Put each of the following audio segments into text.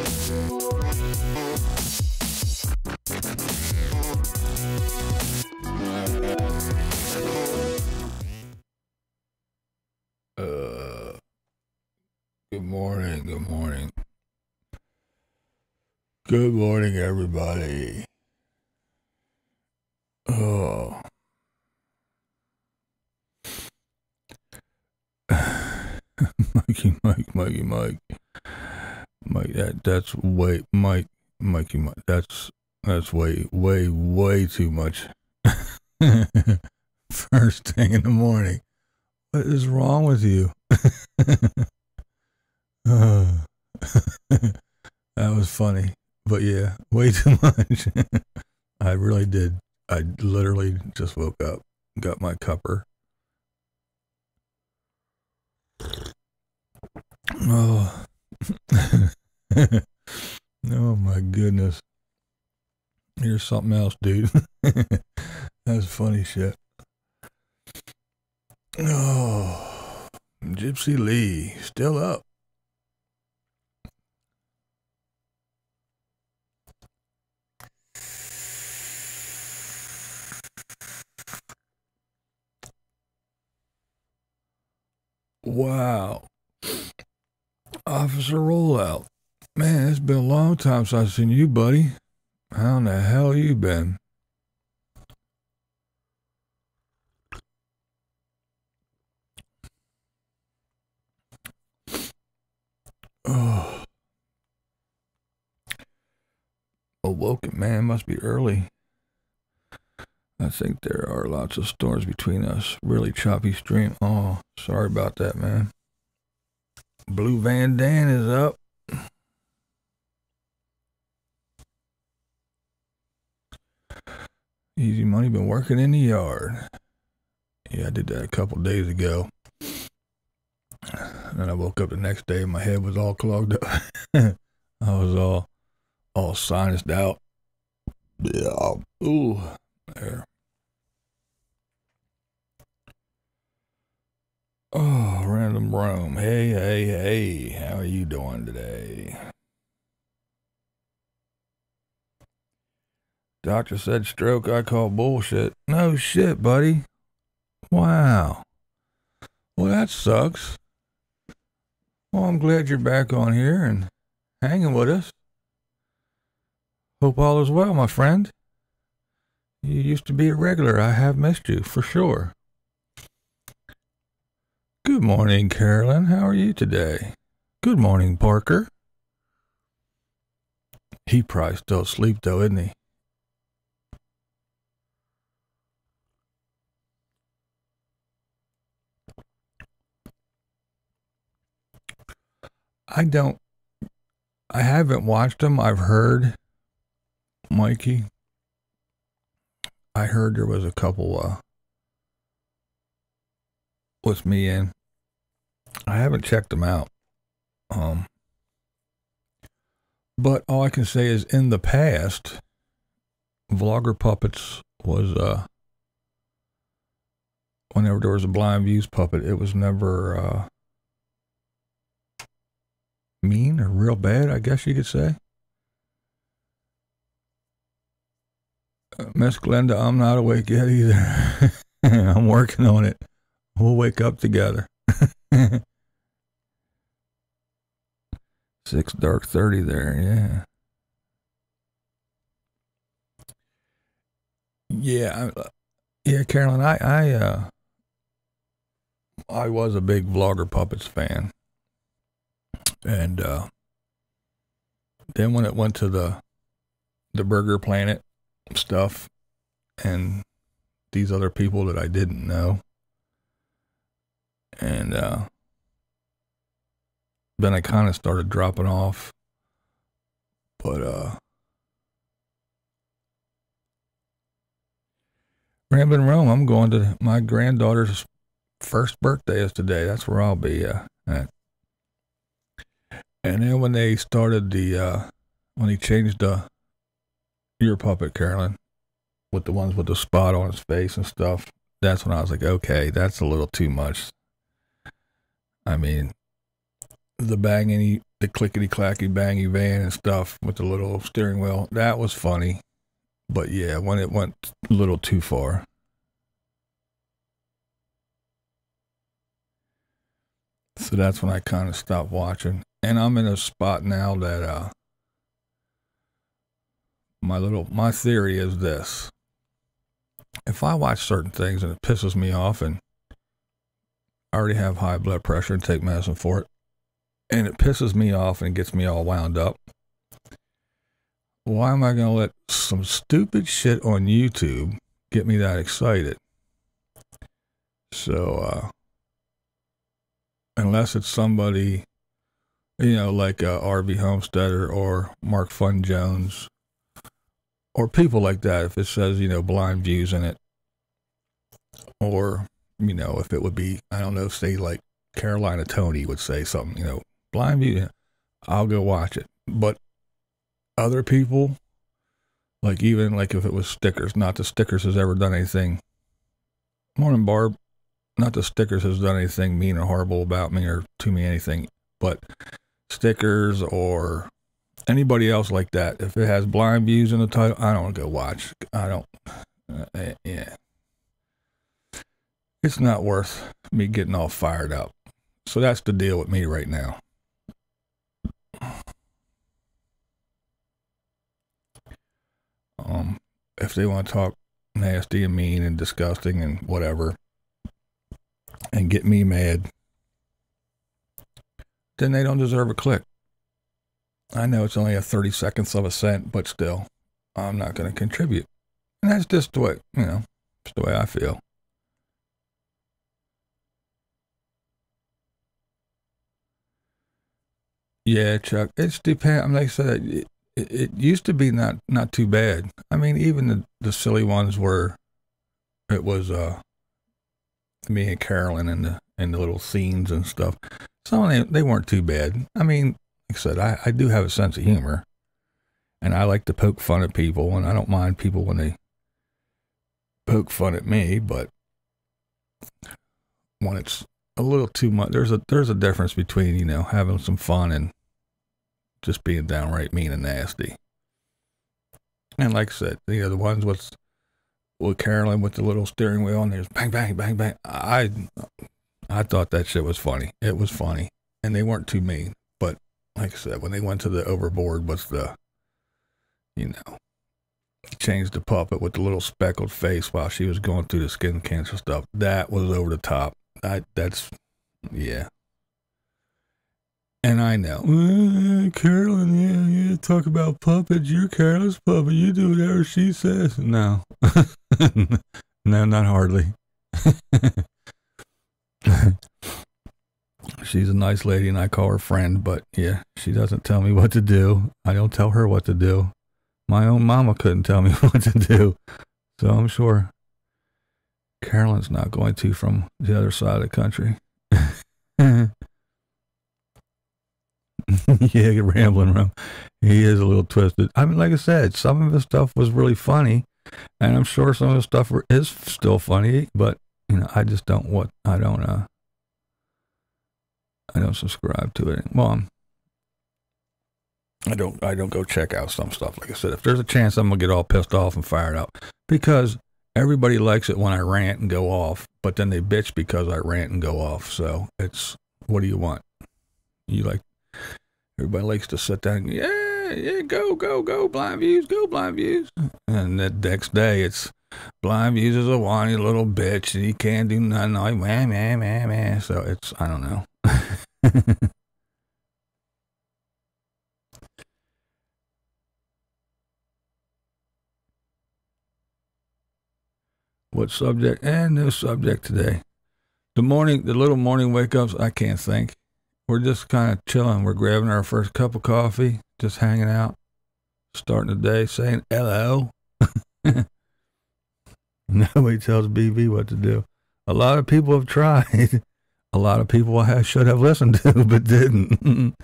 Good morning, good morning. Good morning, everybody. Oh. Mikey. Mike, that's way, Mikey, that's way too much. First thing in the morning. What is wrong with you? That was funny. But yeah, way too much. I really did. I literally just woke up, got my cupper. Oh. Oh my goodness. Here's something else, dude. That's funny shit. Oh, Gypsy Lee, still up. Wow. Officer Rollout. Man, it's been a long time since I've seen you, buddy. How in the hell you been? Oh. Awoken, man, must be early. I think there are lots of storms between us. Really choppy stream. Oh, sorry about that, man. Blue Van Dan is up. Easy Money been working in the yard. Yeah, I did that a couple days ago. And I woke up the next day and my head was all clogged up. I was all sinused out. Yeah. Ooh. There. Oh, Random Rome. Hey. How are you doing today? Doctor said stroke, I call bullshit. No shit, buddy. Wow. Well, that sucks. Well, I'm glad you're back on here and hanging with us. Hope all is well, my friend. You used to be a regular. I have missed you, for sure. Good morning, Carolyn. How are you today? Good morning, Parker. He probably still asleep, though, isn't he? I haven't watched them. I've heard, Mikey. I heard there was a couple with me in. I haven't checked them out. But all I can say is in the past, Vlogger Puppets was, whenever there was a BlindViews puppet, it was never, mean or real bad, I guess you could say. Miss Glenda, I'm not awake yet either. I'm working on it. We'll wake up together. 6 dark 30 there, yeah. Yeah, Carolyn, I was a big Vlogger Puppets fan. And then when it went to the Burger Planet stuff and these other people that I didn't know, and then I kind of started dropping off. But Rambling Rome, I'm going to my granddaughter's first birthday is today. That's where I'll be at. And then when they started when he changed your puppet, Carolyn, with the ones with the spot on his face and stuff, that's when I was like, okay, that's a little too much. I mean, the banging the clickety clacky bangy van and stuff with the little steering wheel. That was funny. But yeah, when it went a little too far. So that's when I kind of stopped watching. And I'm in a spot now that my theory is this. If I watch certain things and it pisses me off, and I already have high blood pressure and take medicine for it, and it pisses me off and gets me all wound up, why am I going to let some stupid shit on YouTube get me that excited? So, unless it's somebody, like R.V. Homesteader or Mark Fun Jones or people like that, if it says, BlindViews in it, or, if it would be, I don't know, say like Carolina Tony would say something, BlindView, I'll go watch it. But other people, like even like if it was Stickers, not that Stickers has ever done anything, morning Barb, not that Stickers has done anything mean or horrible about me or to me anything, but Stickers or anybody else like that, if it has BlindViews in the title, I don't go watch. I don't, yeah. It's not worth me getting all fired up. So that's the deal with me right now. If they want to talk nasty and mean and disgusting and whatever and get me mad, then they don't deserve a click. I know it's only a 30 seconds of a cent, but still, I'm not going to contribute. And that's just the way, it's the way I feel. Yeah, Chuck, it's depend. Like I said, it used to be not too bad. I mean, even the silly ones where it was me and Carolyn and the little scenes and stuff. Some of them, they weren't too bad. I mean, like I said, I do have a sense of humor, and I like to poke fun at people, and I don't mind people when they poke fun at me, but when it's a little too much, there's a difference between, having some fun and just being downright mean and nasty. And like I said, the ones with Carolyn with the little steering wheel and there's bang, bang, bang, bang. I thought that shit was funny. It was funny. And they weren't too mean. But like I said, when they went to the overboard was the, changed the puppet with the little speckled face while she was going through the skin cancer stuff. That was over the top. Yeah. And I know, Carolyn, yeah, talk about puppets. You're Carolyn's puppet. You do whatever she says. No. No, not hardly. She's a nice lady and I call her friend, but yeah, she doesn't tell me what to do. I don't tell her what to do. My own mama couldn't tell me what to do. So I'm sure Carolyn's not going to from the other side of the country. Yeah, rambling around. He is a little twisted. I mean, like I said, some of his stuff was really funny, and I'm sure some of his stuff is still funny. But I just don't I don't subscribe to it. Well, I don't go check out some stuff. Like I said, if there's a chance, I'm gonna get all pissed off and fired up because everybody likes it when I rant and go off, but then they bitch because I rant and go off. So it's, what do you want? Everybody likes to sit down and go, BlindViews, go, BlindViews. And the next day it's, BlindViews is a whiny little bitch and he can't do nothing. Like, man. So it's, I don't know. What subject? No subject today. The little morning wake-ups, I can't think. We're just kind of chilling. We're grabbing our first cup of coffee, just hanging out, starting the day, saying hello. Nobody tells BB what to do. A lot of people have tried. A lot of people I should have listened to, but didn't.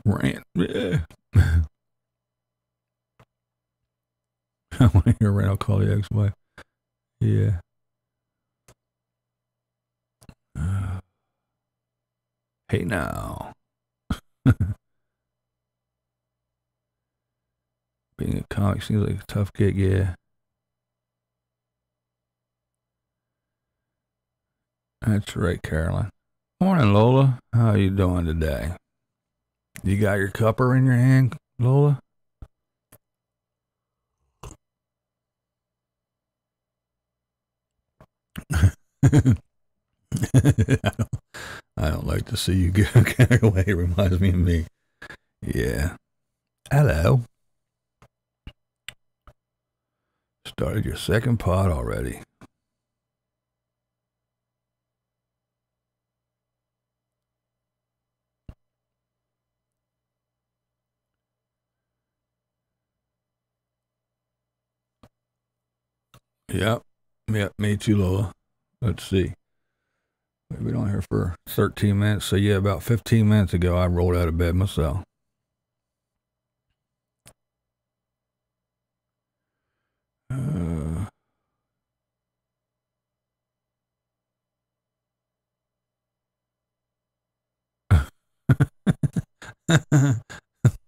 Rant. Yeah. I want to hear Randall call the ex-wife. Yeah. Hey now. Being a comic seems like a tough gig, yeah. That's right, Carolyn. Morning, Lola. How you doing today? You got your cupper in your hand, Lola? I don't like to see you get carried away. It reminds me of me. Yeah. Hello. Started your second pod already. Yep. Yep, me too, Lola. Let's see. We've been on here for 13 minutes. So, yeah, about 15 minutes ago, I rolled out of bed myself.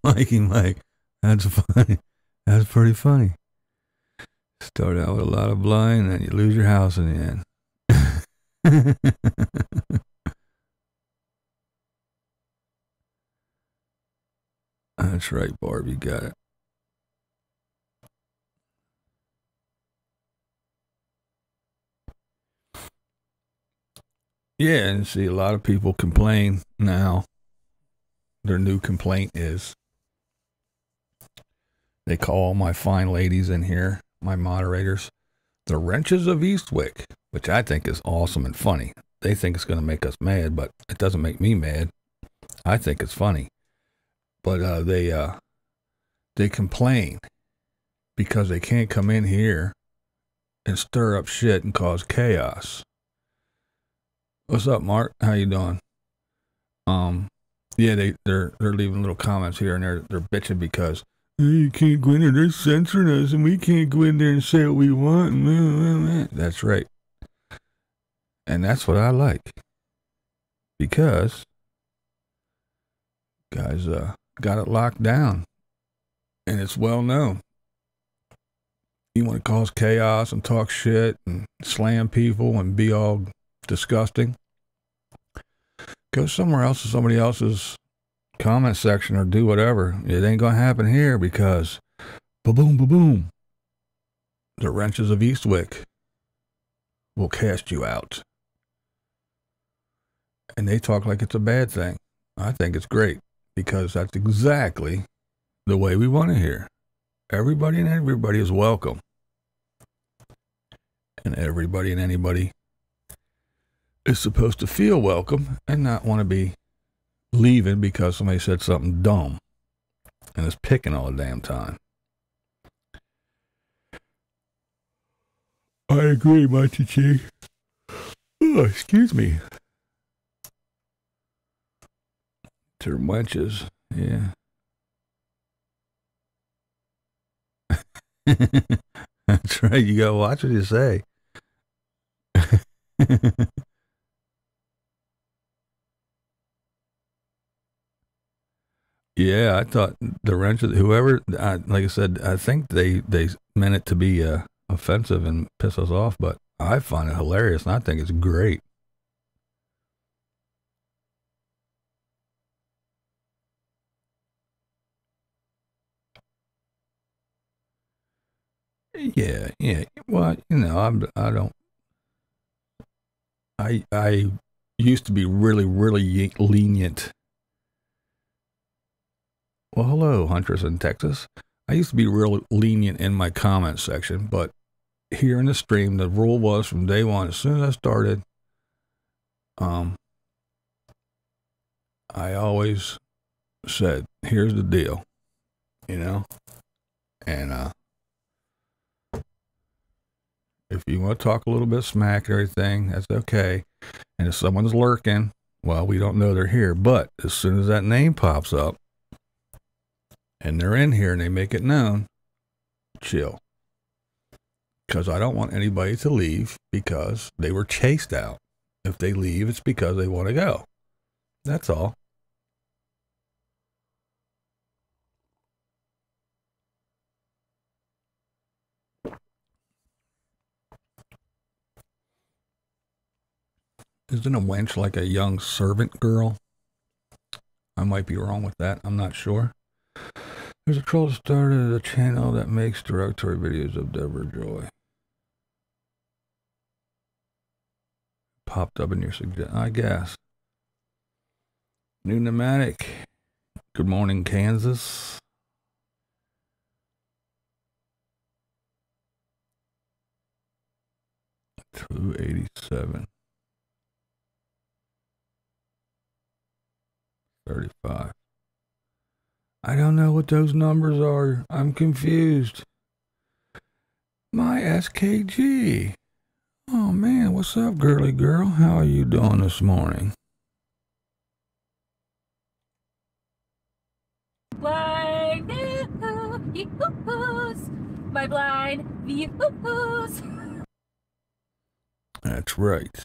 Mikey Mike. That's funny. That's pretty funny. Start out with a lot of blind, and then you lose your house in the end. That's right, Barb. You got it. Yeah, and see, a lot of people complain now. Their new complaint is they call my fine ladies in here, my moderators, the wrenches of Eastwick, which I think is awesome and funny. They think it's going to make us mad, but it doesn't make me mad. I think it's funny. But they complain because they can't come in here and stir up shit and cause chaos. What's up, Mark? How you doing? Yeah, they're leaving little comments here and they're bitching because you can't go in there, they're censoring us and we can't go in there and say what we want. That's right. And that's what I like. Because guys got it locked down. And it's well known. You want to cause chaos and talk shit and slam people and be all disgusting, go somewhere else to somebody else's comment section or do whatever. It ain't going to happen here because ba-boom, ba-boom. The wrenches of Eastwick will cast you out. And they talk like it's a bad thing. I think it's great because that's exactly the way we want to hear. Everybody and everybody is welcome. And everybody and anybody is supposed to feel welcome and not want to be leaving because somebody said something dumb and is picking all the damn time. I agree, Mighty Chi. Oh, excuse me. To wenches, yeah. That's right, you gotta watch what you say. Yeah, I thought the wrenches, whoever, like I said, I think they meant it to be offensive and piss us off, but I find it hilarious and I think it's great. Yeah. Well, you know, I used to be really lenient. Well, hello, Huntress in Texas. I used to be real lenient in my comment section, but here in the stream, the rule was from day one, as soon as I started, I always said, here's the deal, you know? And if you want to talk a little bit smack and everything, that's okay. And if someone's lurking, well, we don't know they're here. But as soon as that name pops up, and they're in here and they make it known, chill. because I don't want anybody to leave because they were chased out. If they leave, it's because they want to go. That's all. Isn't a wench like a young servant girl? I might be wrong with that. I'm not sure. There's a troll that started a channel that makes derogatory videos of Deborah Joy. Popped up in your suggestion, I guess. New Pneumatic. Good morning, Kansas. $287. 35. I don't know what those numbers are. I'm confused. My SKG. Oh man, what's up, girly girl? How are you doing this morning? BlindViews. My BlindViews. That's right.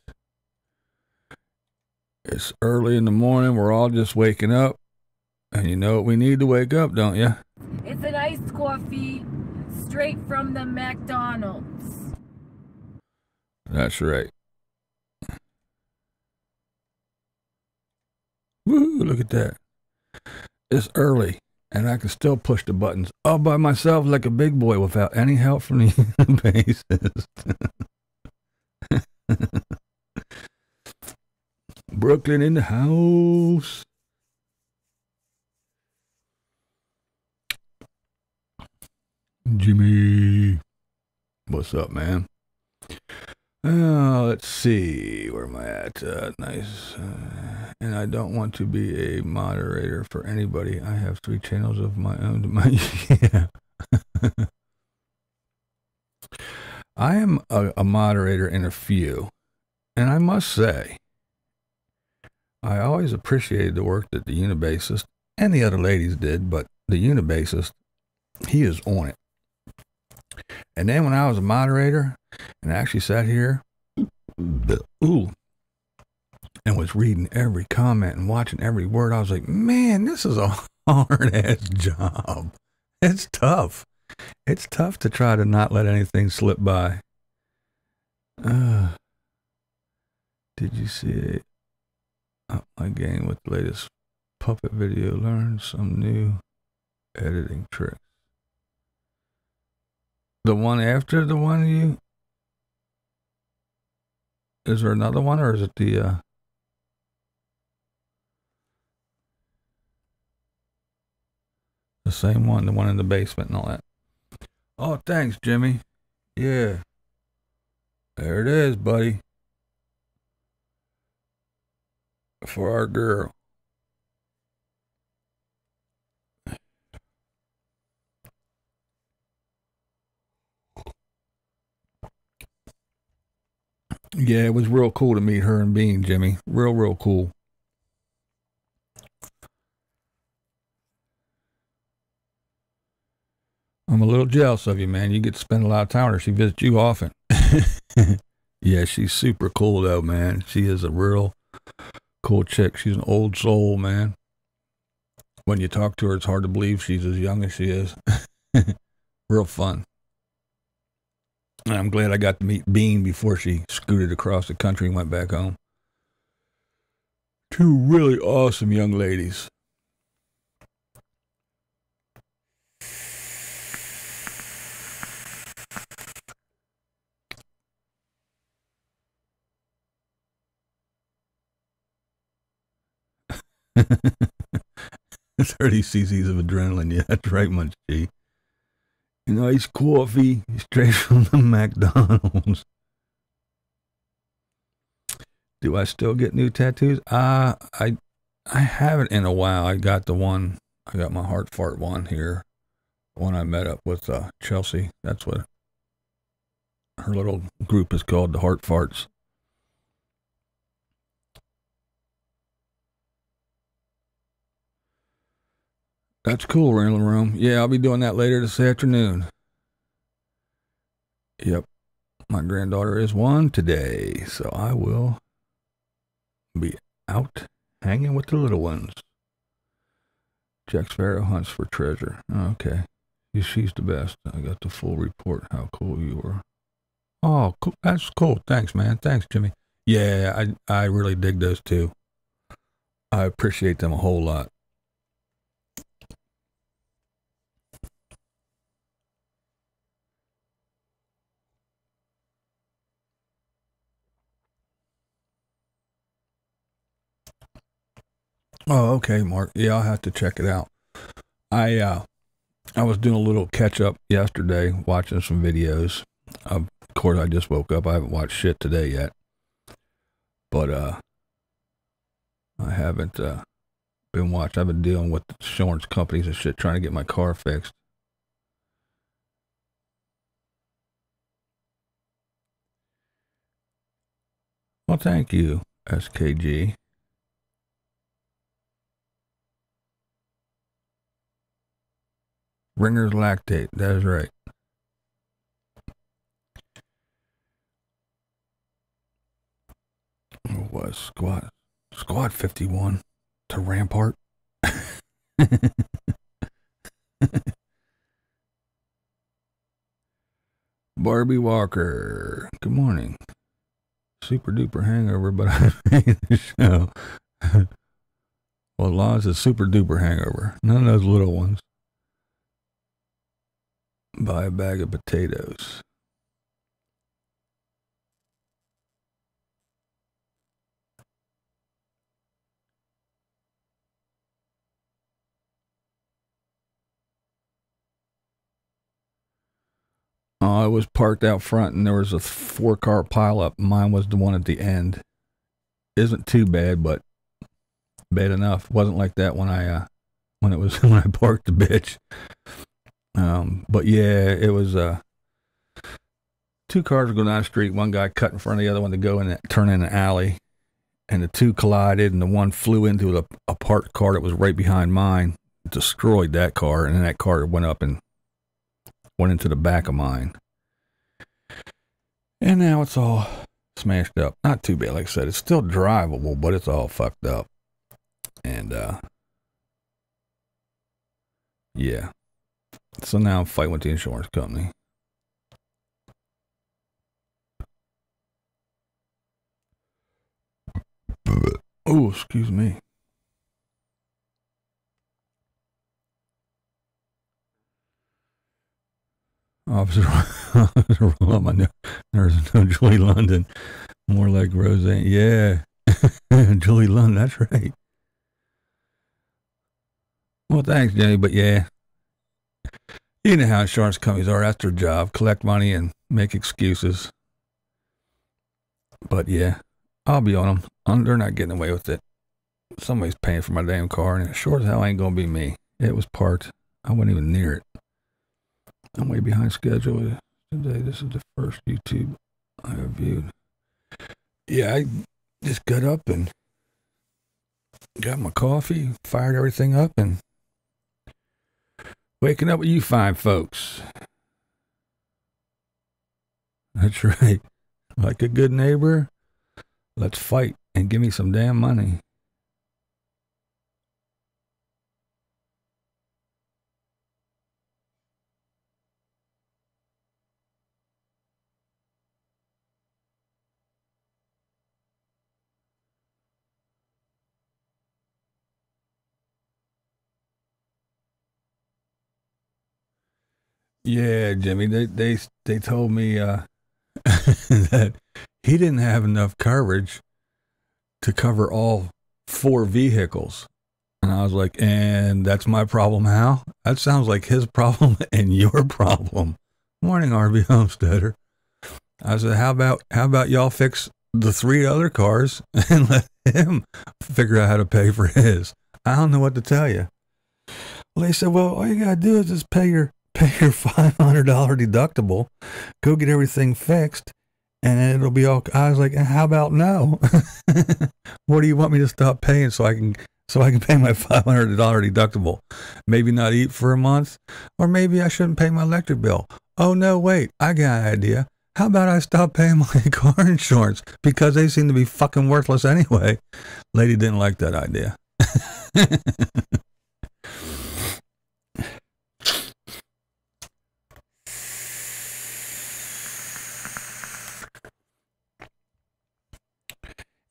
It's early in the morning. We're all just waking up. And you know what we need to wake up, don't you? It's an iced coffee straight from the McDonald's. That's right. Woo, look at that. It's early, and I can still push the buttons all by myself like a big boy without any help from the bassist. Brooklyn in the house. Jimmy. What's up, man? Let's see. Where am I at? Nice. And I don't want to be a moderator for anybody. I have 3 channels of my own. Yeah. I am a moderator in a few. And I must say, I always appreciated the work that the Unabassist and the other ladies did, but the Unabassist, he is on it. And then when I was a moderator, and I actually sat here, and was reading every comment and watching every word, I was like, man, this is a hard-ass job. It's tough. It's tough to try to not let anything slip by. Did you see up my game with the latest puppet video? Learn some new editing tricks. The one after the one you... Is there another one, or is it the same one, the one in the basement and all that? Oh, thanks, Jimmy. Yeah. There it is, buddy. For our girl. Yeah, it was real cool to meet her and Bean, Jimmy. Real cool. I'm a little jealous of you, man. You get to spend a lot of time with her. She visits you often. Yeah, she's super cool, though, man. She is a real cool chick. She's an old soul, man. When you talk to her, it's hard to believe she's as young as she is. Real fun. And I'm glad I got to meet Bean before she scooted across the country and went back home. 2 really awesome young ladies. $30 cc's of adrenaline. Yeah, that's right, Munch G. An iced coffee straight from the McDonald's. Do I still get new tattoos? I haven't in a while. I got my heart fart one here. One I met up with Chelsea. That's what her little group is called, the Heart Farts. That's cool, Randall Room. Yeah, I'll be doing that later this afternoon. Yep. My granddaughter is 1 today, so I will be out hanging with the little ones. Jack Sparrow hunts for treasure. Okay. She's the best. I got the full report. How cool you were. Oh, cool. That's cool. Thanks, man. Thanks, Jimmy. Yeah, I really dig those too. I appreciate them a whole lot. Oh, okay, Mark. Yeah, I'll have to check it out. I was doing a little catch up yesterday, watching some videos. Of course, I just woke up. I haven't watched shit today yet, but I haven't been watching. I've been dealing with insurance companies and shit, trying to get my car fixed. Well, thank you, SKG. Ringer's lactate. That is right. It was squad 51 to Rampart. Barbie Walker. Good morning. Super duper hangover, but I made the show. Well, Law's a super duper hangover. None of those little ones. Buy a bag of potatoes. I was parked out front and there was a 4-car pileup. Mine was the one at the end. Isn't too bad, but bad enough. Wasn't like that when I when I parked the bitch. But yeah, it was 2 cars going down the street. One guy cut in front of the other one to go in turn in an alley, and the 2 collided, and the one flew into a parked car that was right behind mine, destroyed that car, and then that car went up and went into the back of mine. And now it's all smashed up. Not too bad, like I said. It's still drivable, but it's all fucked up. And yeah. So now I'm fighting with the insurance company. Oh, excuse me. Officer, roll on my nose. There's no Julie London. More like Roseanne. Yeah. Julie London, that's right. Well, thanks, Jenny, but yeah. You know how insurance companies are. That's their job. Collect money and make excuses. But yeah, I'll be on them. They're not getting away with it. Somebody's paying for my damn car, and it sure as hell ain't going to be me. It was parked. I wasn't even near it. I'm way behind schedule today. This is the first YouTube I have viewed. Yeah, I just got up and got my coffee, fired everything up, and waking up with you fine folks. That's right. Like a good neighbor, let's fight and give me some damn money. Yeah, Jimmy, they told me that he didn't have enough coverage to cover all 4 vehicles. And I was like, and that's my problem, Hal? That sounds like his problem and your problem. Morning, RV Homesteader. I said, how about y'all fix the 3 other cars and let him figure out how to pay for his? I don't know what to tell you. Well, they said, well, all you gotta do is just pay your $500 deductible, go get everything fixed, and it'll be all. I was like, how about no? What do you want me to stop paying so I can pay my $500 deductible? Maybe not eat for a month, or maybe I shouldn't pay my electric bill. Oh no, wait, I got an idea. how about I stop paying my car insurance because they seem to be fucking worthless anyway? Lady didn't like that idea.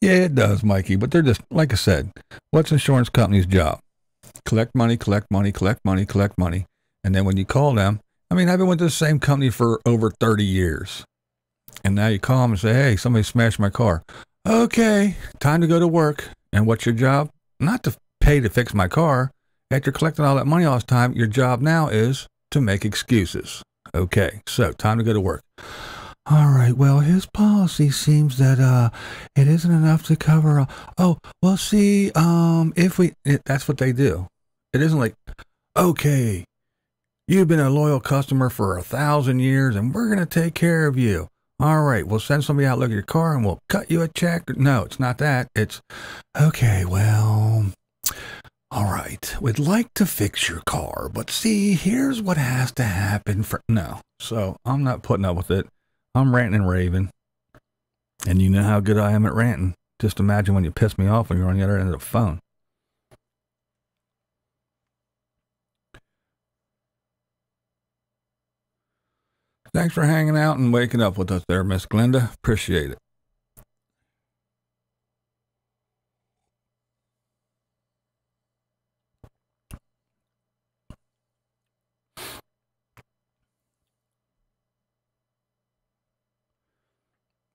Yeah, it does, Mikey, but they're just, like I said, what's insurance company's job? Collect money, collect money, collect money, collect money. And then when you call them, I mean, I've been with the same company for over 30 years. And now you call them and say, hey, somebody smashed my car. Okay, time to go to work. And what's your job? Not to pay to fix my car. After collecting all that money all this time, your job now is to make excuses. Okay, so time to go to work. All right, well, his policy seems that it isn't enough to cover. Oh, well, see, that's what they do. It isn't like, okay, you've been a loyal customer for 1,000 years, and we're gonna take care of you. All right, we'll send somebody out, look at your car, and we'll cut you a check. No, it's not that. It's, okay, well, all right, we'd like to fix your car, but see, here's what has to happen for, no. So I'm not putting up with it. I'm ranting and raving. And you know how good I am at ranting. Just imagine when you piss me off when you're on the other end of the phone. Thanks for hanging out and waking up with us there, Miss Glenda. Appreciate it.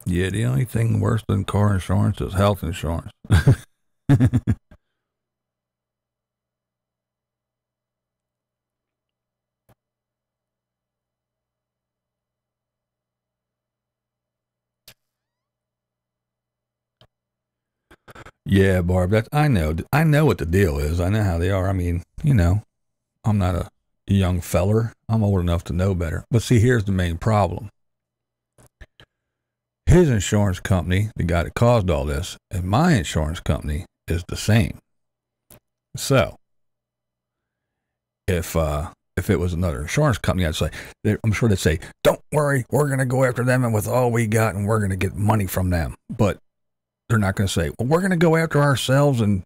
Yeah, the only thing worse than car insurance is health insurance. Yeah, Barb, I know what the deal is. I know how they are. I mean, you know, I'm not a young feller. I'm old enough to know better. But see, here's the main problem. His insurance company, the guy that caused all this, and my insurance company is the same. So, if it was another insurance company, I'd say, I'm sure they'd say, don't worry, we're going to go after them and with all we got and we're going to get money from them. But they're not going to say, well, we're going to go after ourselves and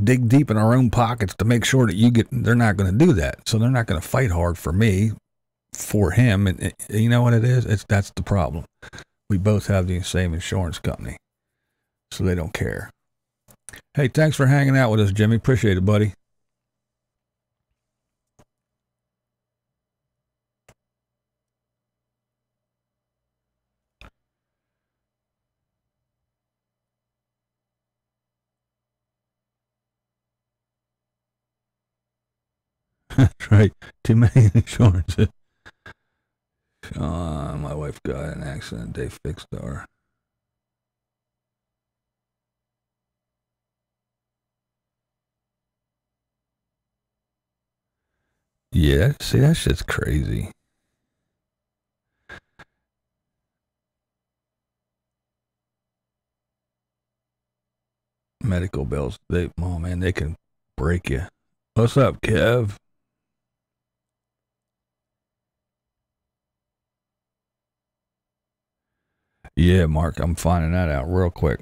dig deep in our own pockets to make sure that you get, they're not going to do that. So they're not going to fight hard for me, for him. And you know what it is? That's the problem. We both have the same insurance company. So they don't care. Hey, thanks for hanging out with us, Jimmy. Appreciate it, buddy. That's right. Too many insurances. My wife got in an accident. They fixed her. Yeah, see, that shit's crazy. Medical bills, they can break you. What's up, Kev? Yeah, Mark, I'm finding that out real quick.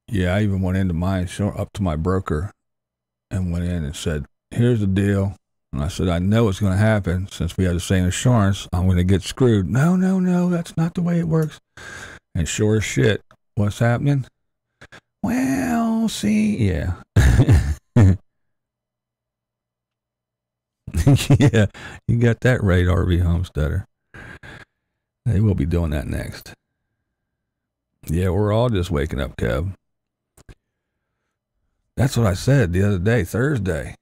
Yeah, I even went into my insurance, up to my broker, and went in and said, here's the deal. And I said, I know it's going to happen. Since we have the same insurance, I'm going to get screwed. No, that's not the way it works. And sure as shit, what's happening? Well, see, yeah. Yeah, you got that right, RV Homesteader. They will be doing that next. Yeah, we're all just waking up, Kev. That's what I said the other day, Thursday.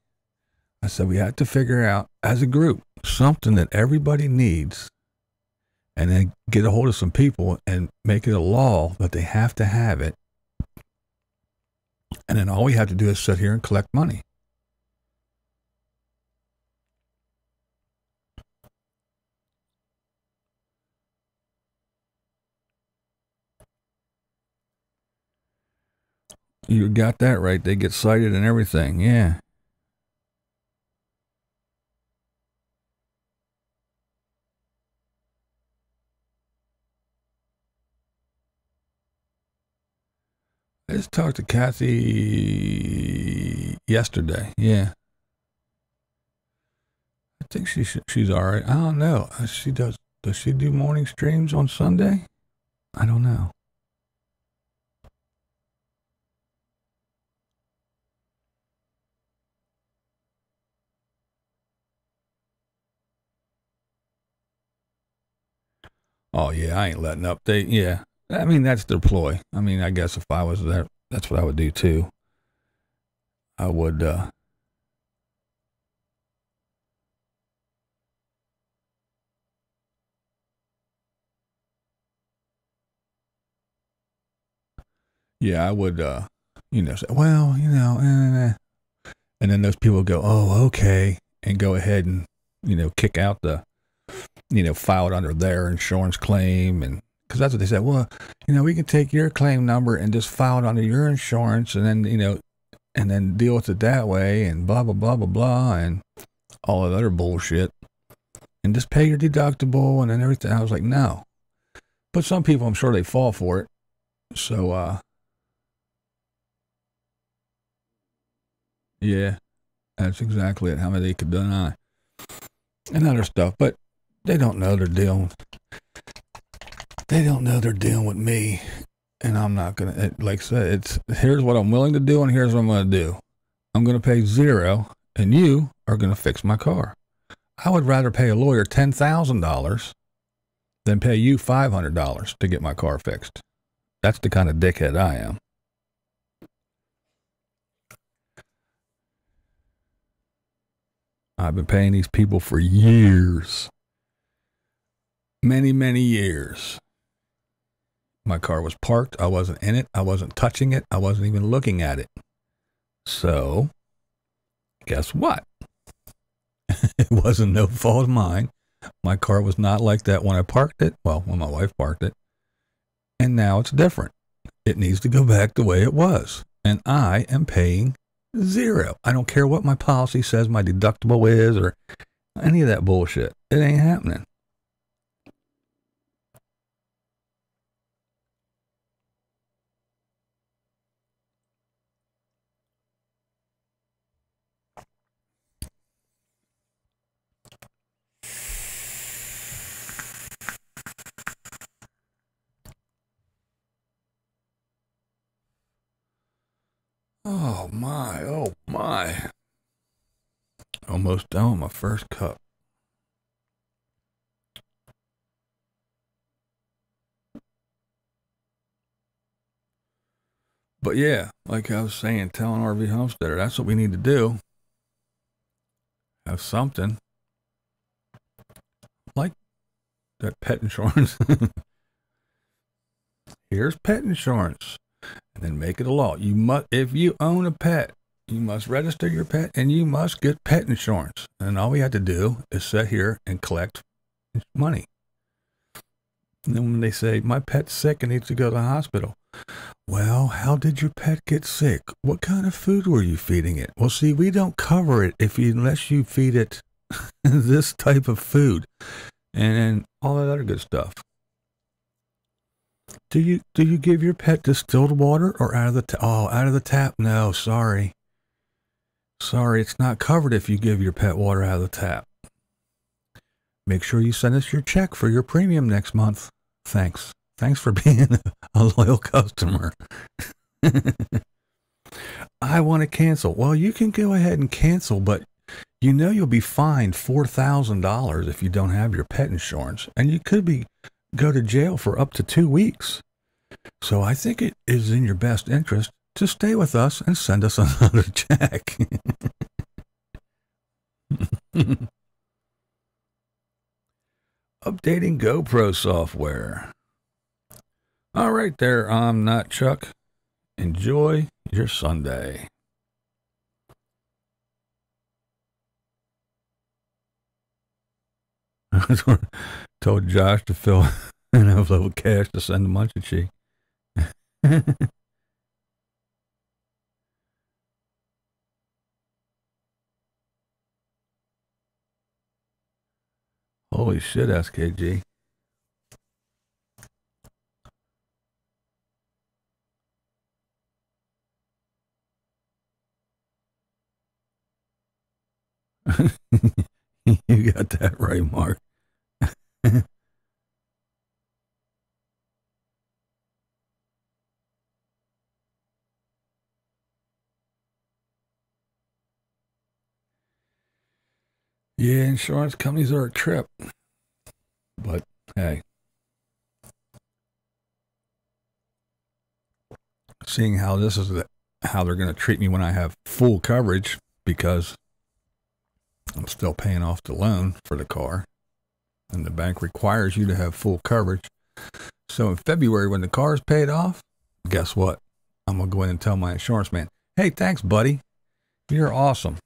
I said we have to figure out, as a group, something that everybody needs, and then get a hold of some people and make it a law that they have to have it. And then all we have to do is sit here and collect money. You got that right. They get cited and everything. Yeah. I just talked to Kathy yesterday. Yeah. I think she's all right. I don't know. She does. Does she do morning streams on Sunday? I don't know. Oh yeah, I ain't letting up. Yeah. I mean, that's their ploy. I mean, I guess if I was there, that's what I would do too. I would. Yeah, I would. Say, well, and then those people go, oh, okay, and go ahead and kick out the, file it under their insurance claim, and because that's what they said. Well, we can take your claim number and just file it under your insurance, and then and then deal with it that way, and blah blah blah blah blah, and all that other bullshit, and just pay your deductible, and then everything. I was like, no, but some people, I'm sure they fall for it. So, yeah, that's exactly it. How many they could deny and other stuff, but they don't know they're dealing. They don't know they're dealing with me, and I'm not gonna. Like I said, here's what I'm willing to do, and here's what I'm gonna do. I'm gonna pay $0, and you are gonna fix my car. I would rather pay a lawyer $10,000 than pay you $500 to get my car fixed. That's the kind of dickhead I am. I've been paying these people for years. Many, many years. My car was parked. I wasn't in it. I wasn't touching it. I wasn't even looking at it. So, guess what? It wasn't no fault of mine. My car was not like that when I parked it. Well, when my wife parked it. And now it's different. It needs to go back the way it was. And I am paying $0. I don't care what my policy says my deductible is or any of that bullshit. It ain't happening. Oh my. Almost done with my first cup. But yeah, like I was saying, telling RV Homesteader, that's what we need to do. Have something like that pet insurance. Here's pet insurance. And then make it a law. You must, if you own a pet, you must register your pet and you must get pet insurance. And all we have to do is sit here and collect money. And then when they say, my pet's sick and needs to go to the hospital. Well, how did your pet get sick? What kind of food were you feeding it? Well, see, we don't cover it unless you feed it this type of food and all that other good stuff. Do you give your pet distilled water or out of the out of the tap? No, sorry. Sorry, it's not covered if you give your pet water out of the tap. Make sure you send us your check for your premium next month. Thanks. Thanks for being a loyal customer. I want to cancel. Well, you can go ahead and cancel, but you'll be fined $4,000 if you don't have your pet insurance, and you could go to jail for up to 2 weeks. So I think it is in your best interest to stay with us and send us another check. Updating GoPro software. All right there, I'm not Chuck. Enjoy your Sunday. Told Josh to fill an envelope of cash to send to Munchie. Holy shit, SKG. You got that right, Mark. Yeah, insurance companies are a trip. But, hey. Seeing how this is how they're going to treat me when I have full coverage, because I'm still paying off the loan for the car, and the bank requires you to have full coverage. So in February, when the car is paid off, guess what? I'm going to go in and tell my insurance man, hey, thanks, buddy. You're awesome.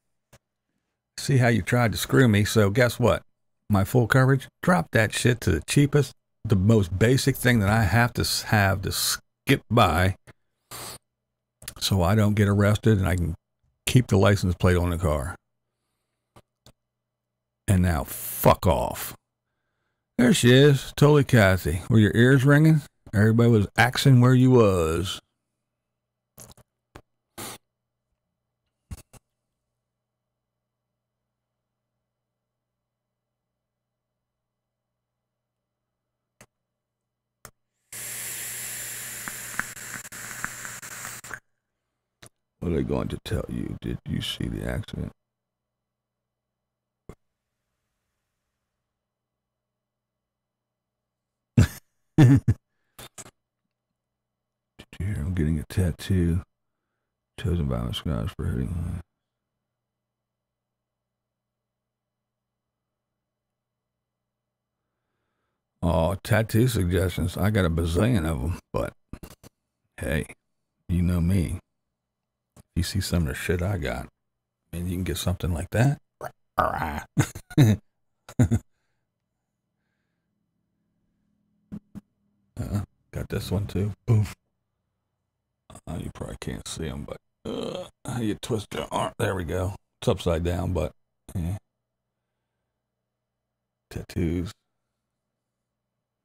See how you tried to screw me. So guess what? My full coverage, drop that shit to the cheapest, the most basic thing that I have to skip by, so I don't get arrested and I can keep the license plate on the car. And now, fuck off. There she is, totally Kathy. Were your ears ringing? Everybody was axing where you was. What are they going to tell you? Did you see the accident? Did you hear I'm getting a tattoo chosen by my scars for hitting? Oh, tattoo suggestions. I got a bazillion of them, but hey, you know me. You see some of the shit I got, and you can get something like that. Got this one too. Boom. You probably can't see them, but you twist your arm. There we go. It's upside down, but yeah. Tattoos.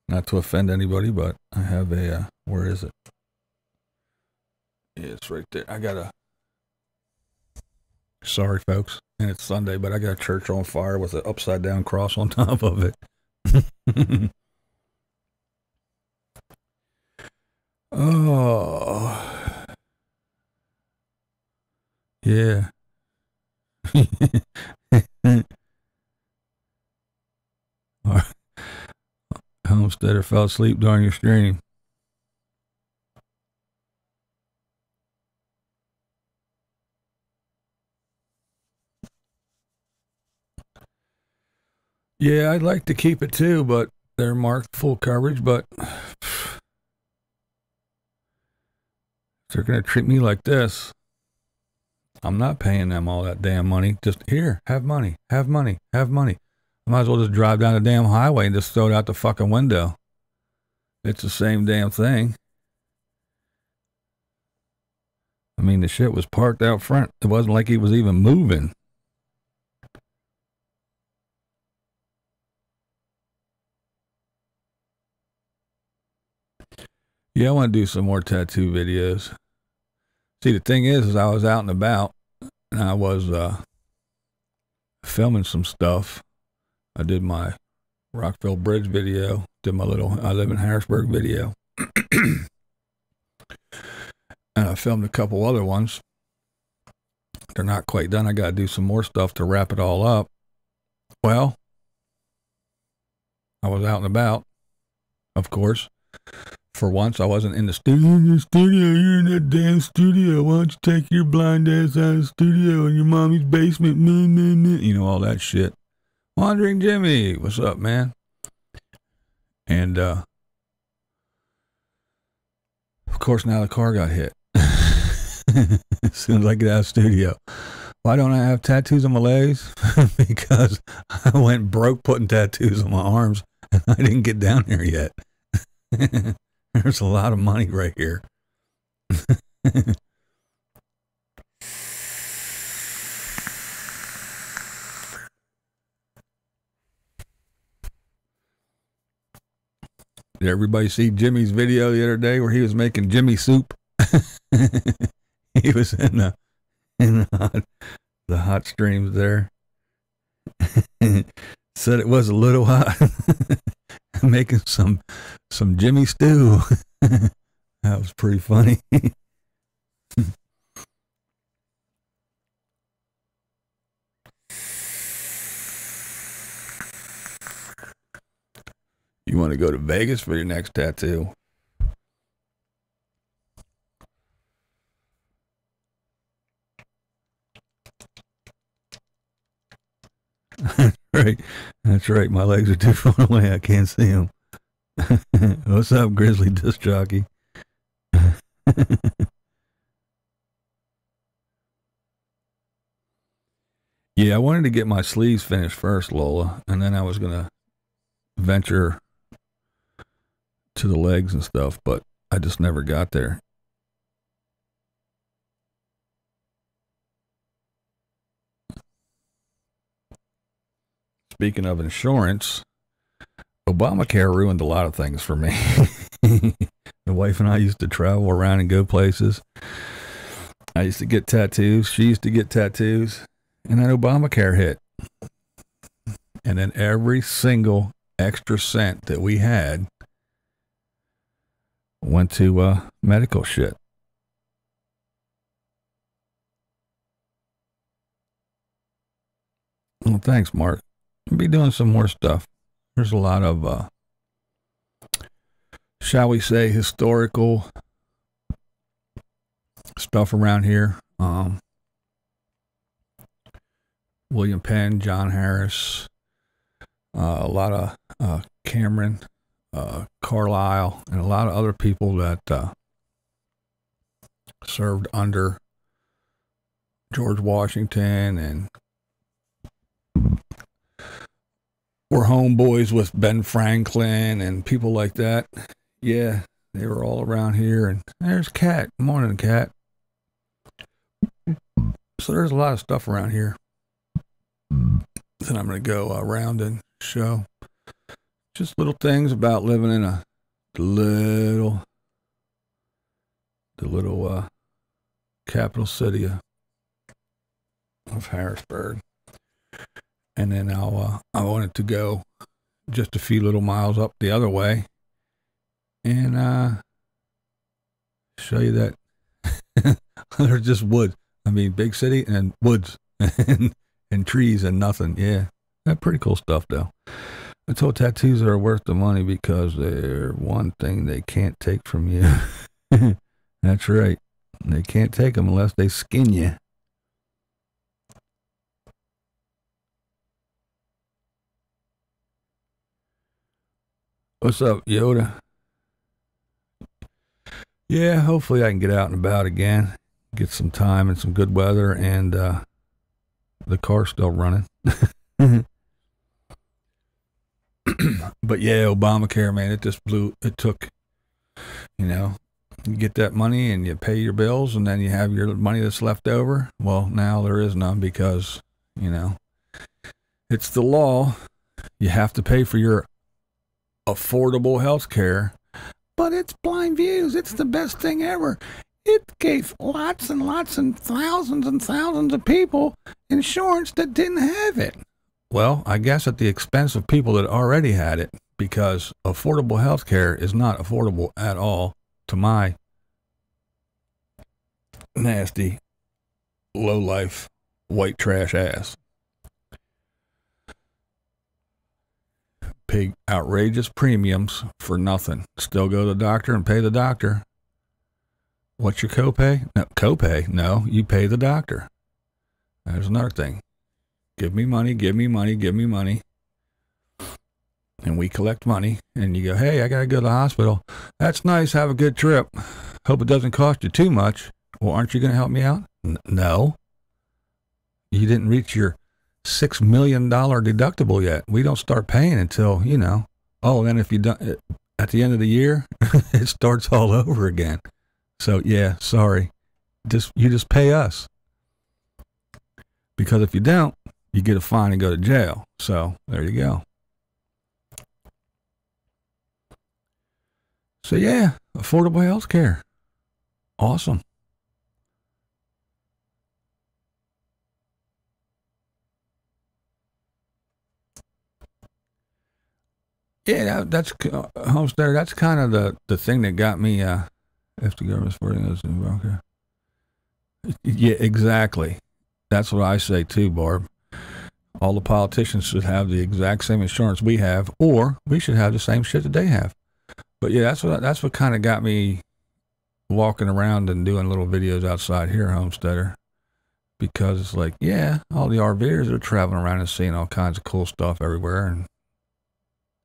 Not to offend anybody, but I have a, where is it? Yeah, it's right there. I got a, sorry folks, and it's Sunday, but I got a church on fire with an upside down cross on top of it. Oh. Yeah. Homesteader fell asleep during your stream. Yeah, I'd like to keep it too, but they're marked full coverage, but they're going to treat me like this. I'm not paying them all that damn money. Just here, have money, have money, have money. I might as well just drive down the damn highway and just throw it out the fucking window. It's the same damn thing. I mean, the shit was parked out front. It wasn't like he was even moving. Yeah, I want to do some more tattoo videos. See, the thing is I was out and about, and I was filming some stuff. I did my Rockville Bridge video, did my little I Live in Harrisburg video. And I filmed a couple other ones. They're not quite done. I got to do some more stuff to wrap it all up. Well, I was out and about, of course. For once, I wasn't in the studio. You're in that damn studio. Why don't you take your blind ass out of the studio in your mommy's basement? You know, all that shit. Wandering Jimmy, what's up, man? And, of course, now the car got hit. As soon as I get out of the studio. Why don't I have tattoos on my legs? Because I went broke putting tattoos on my arms, and I didn't get down there yet. There's a lot of money right here. Did everybody see Jimmy's video the other day where he was making Jimmy soup? He was in the hot streams there. Said it was a little hot. Making some Jimmy stew. That was pretty funny. You want to go to Vegas for your next tattoo? Right. That's right. My legs are too far away. I can't see them. What's up, Grizzly Disc Jockey? Yeah, I wanted to get my sleeves finished first, Lola, and then I was going to venture to the legs and stuff, but I just never got there. Speaking of insurance, Obamacare ruined a lot of things for me. The wife and I used to travel around and go places. I used to get tattoos. She used to get tattoos. And then Obamacare hit. And then every single extra cent that we had went to medical shit. Well, thanks, Mark. I'll be doing some more stuff. There's a lot of, shall we say, historical stuff around here. William Penn, John Harris, a lot of Cameron, Carlisle, and a lot of other people that served under George Washington and were homeboys with Ben Franklin and people like that. Yeah, they were all around here. And there's Kat. Morning, Kat. So there's a lot of stuff around here that I'm going to go around and show. Just little things about living in the little capital city of Harrisburg. And then I wanted to go just a few little miles up the other way and show you that there's just woods. I mean, big city and woods and trees and nothing. Yeah, that's pretty cool stuff, though. I told tattoos are worth the money because they're one thing they can't take from you. That's right. They can't take them unless they skin you. What's up, Yoda? Yeah, hopefully I can get out and about again, get some time and some good weather, and the car's still running. But yeah, Obamacare, man, it just blew. It took, you get that money and you pay your bills, and then you have your money that's left over. Well, now there is none because, it's the law. You have to pay for your affordable health care, but it's BlindViews. It's the best thing ever. It gave lots and lots and thousands of people insurance that didn't have it. Well, I guess at the expense of people that already had it, because affordable health care is not affordable at all to my nasty, low-life, white trash ass. Pay outrageous premiums for nothing. Still go to the doctor and pay the doctor. What's your copay? No, copay? No, you pay the doctor. There's another thing. Give me money, give me money, give me money. And we collect money. And you go, hey, I got to go to the hospital. That's nice. Have a good trip. Hope it doesn't cost you too much. Well, aren't you going to help me out? No. You didn't reach your $6 million deductible yet. We don't start paying until, oh, then if you don't, at the end of the year, it starts all over again. So yeah, sorry. You just pay us. Because if you don't, you get a fine and go to jail. So there you go. So yeah, affordable health care. Awesome. Yeah, that's Homesteader. That's kind of the thing that got me. If the government's supporting us, okay. Yeah, exactly. That's what I say too, Barb. All the politicians should have the exact same insurance we have, or we should have the same shit that they have. But yeah, that's what kind of got me walking around and doing little videos outside here, Homesteader, because it's like, yeah, all the RVers are traveling around and seeing all kinds of cool stuff everywhere, and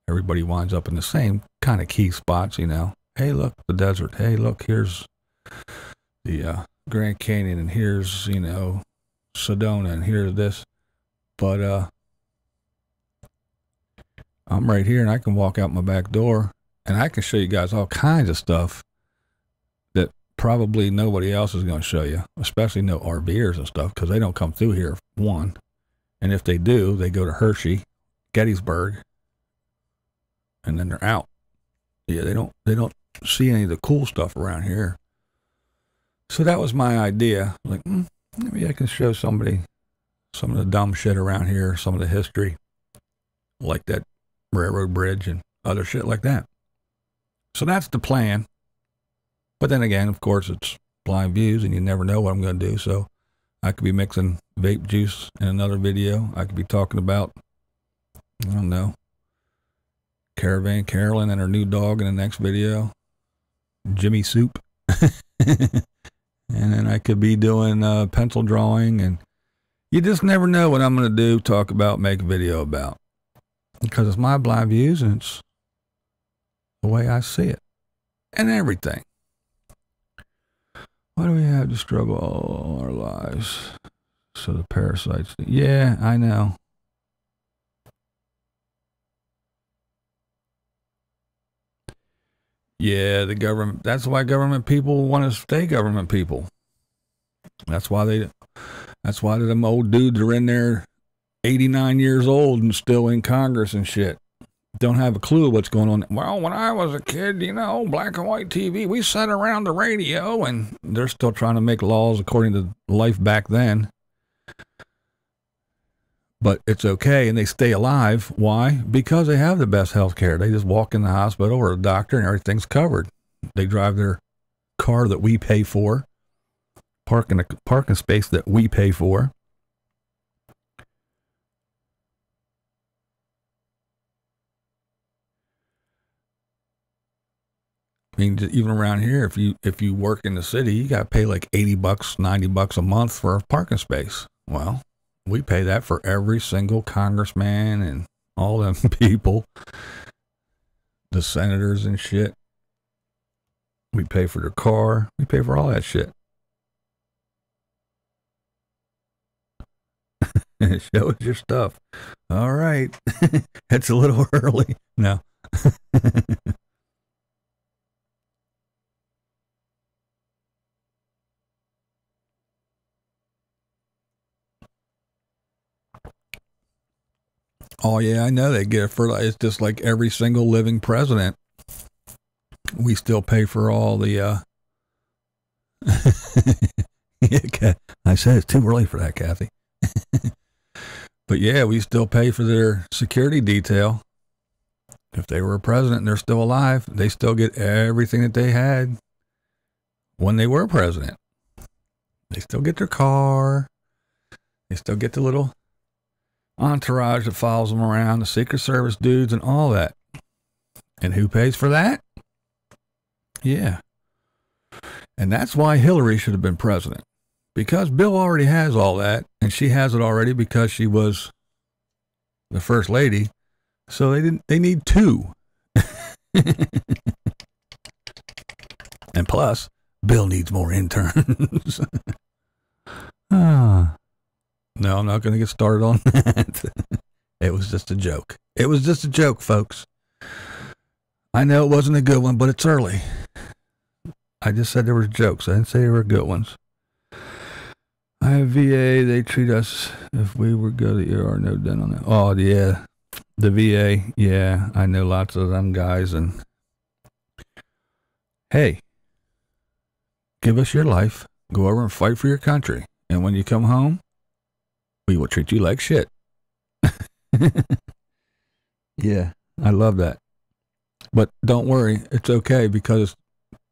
everybody winds up in the same kind of key spots, you know. Hey, look, the desert. Hey, look, here's the Grand Canyon, and here's, you know, Sedona, and here's this. But I'm right here, and I can walk out my back door, and I can show you guys all kinds of stuff that probably nobody else is going to show you, especially no RVers and stuff, because they don't come through here, one. And if they do, they go to Hershey, Gettysburg, and then they're out. Yeah, they don't see any of the cool stuff around here. So that was my idea. Like, maybe I can show somebody some of the dumb shit around here, some of the history, like that railroad bridge and other shit like that. So that's the plan. But then again, of course, it's blind views, and you never know what I'm going to do. So I could be mixing vape juice in another video. I could be talking about, I don't know, Caravan Carolyn and her new dog in the next video, Jimmy Soup. And then I could be doing pencil drawing, and you just never know what I'm going to do, talk about, make a video about. Because it's my blind views, and it's the way I see it. And everything. Why do we have to struggle all our lives? So the parasites... Yeah, I know. Yeah, the government... That's why government people want to stay government people. That's why them old dudes are in there 89 years old and still in Congress and shit. Don't have a clue what's going on. Well, when I was a kid, you know, black and white TV, we sat around the radio, and they're still trying to make laws according to life back then. But it's okay, and they stay alive. Why? Because they have the best health care. They just walk in the hospital or a doctor, and everything's covered. They drive their car that we pay for, park in a parking space that we pay for. I mean, even around here, if you work in the city, you got to pay like $80, $90 a month for a parking space. Well, we pay that for every single congressman and all them people, the senators and shit. We pay for their car. We pay for all that shit. Show us your stuff. All right. It's a little early. No. Oh, yeah, I know they get it for, it's just like every single living president. We still pay for all the, yeah, I said it's too early for that, Kathy. But yeah, we still pay for their security detail. If they were a president and they're still alive, they still get everything that they had when they were president. They still get their car. They still get the little entourage that follows them around, the Secret Service dudes and all that. And who pays for that? Yeah. And that's why Hillary should have been president. Because Bill already has all that, and she has it already because she was the first lady. So they need two. And plus, Bill needs more interns. No, I'm not going to get started on that. It was just a joke. It was just a joke, folks. I know it wasn't a good one, but it's early. I just said there were jokes. I didn't say there were good ones. I have VA. They treat us if we were go to the ER. No dental. No. Oh, yeah. The VA. Yeah, I know lots of them guys. And hey, give us your life, go over and fight for your country, and when you come home, we will treat you like shit. Yeah, I love that. But don't worry, it's okay, because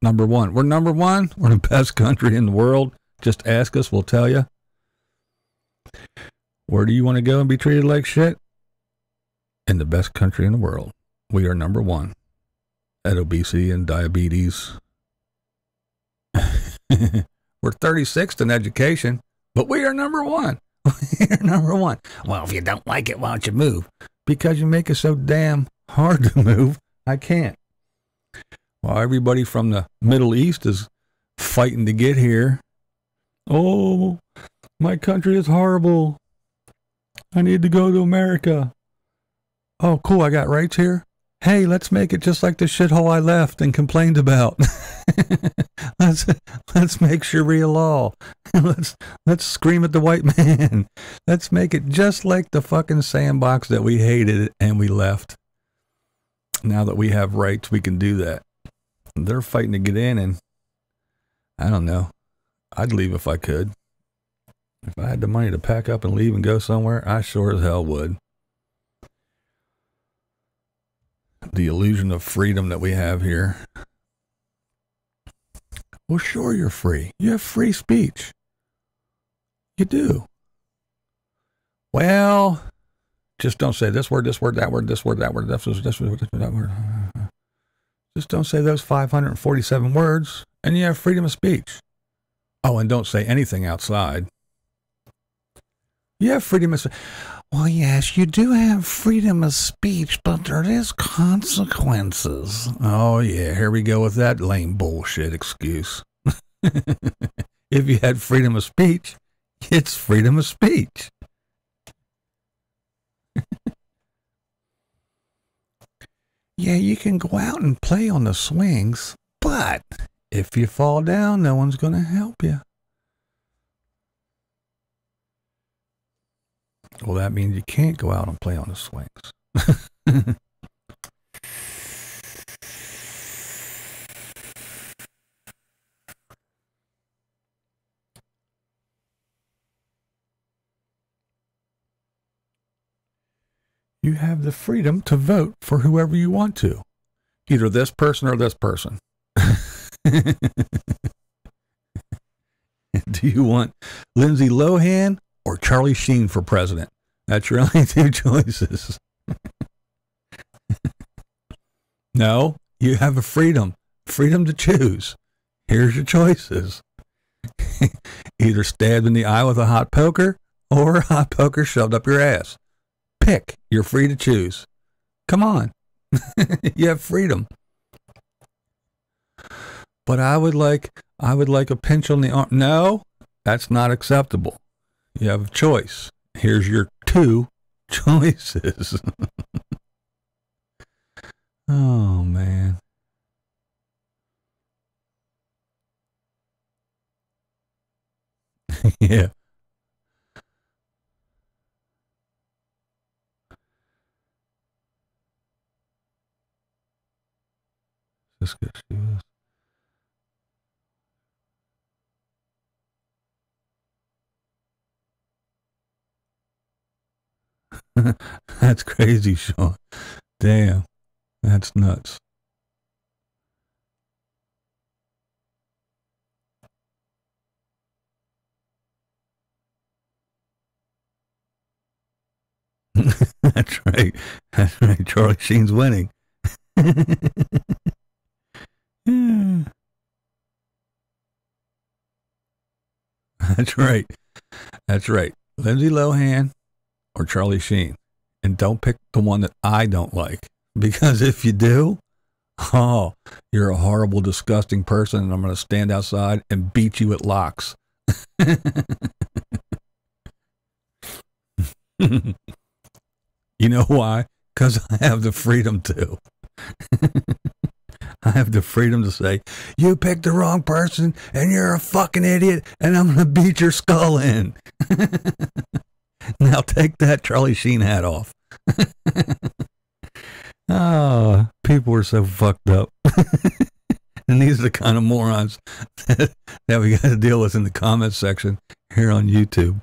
number one, we're number one. We're the best country in the world. Just ask us, we'll tell you. Where do you want to go and be treated like shit? In the best country in the world. We are number one at obesity and diabetes. We're 36th in education, but we are number one. We are number one. Well, if you don't like it, why don't you move? Because you make it so damn hard to move, I can't. While everybody from the Middle East is fighting to get here. Oh, my country is horrible. I need to go to America. Oh, cool, I got rights here. Hey, let's make it just like the shithole I left and complained about. Let's make Sharia law. Let's scream at the white man. Let's make it just like the fucking sandbox that we hated and we left. Now that we have rights, we can do that. They're fighting to get in, and I don't know. I'd leave if I could. If I had the money to pack up and leave and go somewhere, I sure as hell would. The illusion of freedom that we have here. Well, sure, you're free. You have free speech. You do. Well, just don't say this word, that word, this word, that word, this word, that word. Just don't say those 547 words, and you have freedom of speech. Oh, and don't say anything outside. You have freedom of speech. Well, yes, you do have freedom of speech, but there is consequences. Oh, yeah, here we go with that lame bullshit excuse. If you had freedom of speech, it's freedom of speech. Yeah, you can go out and play on the swings, but if you fall down, no one's going to help you. Well, that means you can't go out and play on the swings. You have the freedom to vote for whoever you want to. Either this person or this person. Do you want Lindsay Lohan or Charlie Sheen for president? That's your only two choices. No, you have a freedom to choose. Here's your choices. Either stabbed in the eye with a hot poker or a hot poker shoved up your ass. Pick. You're free to choose. Come on. You have freedom. But I would like a pinch on the arm. No, that's not acceptable. You have a choice. Here's your two choices. Oh, man. Yeah. This gets you. That's crazy, Sean. Damn. That's nuts. That's right. That's right. Charlie Sheen's winning. Yeah. That's right. That's right. Lindsay Lohan or Charlie Sheen. And don't pick the one that I don't like. Because if you do, oh, you're a horrible, disgusting person, and I'm going to stand outside and beat you at locks. You know why? Because I have the freedom to. I have the freedom to say, you picked the wrong person, and you're a fucking idiot, and I'm going to beat your skull in. Now take that Charlie Sheen hat off. Oh, people are so fucked up. And these are the kind of morons that we got to deal with in the comments section here on YouTube.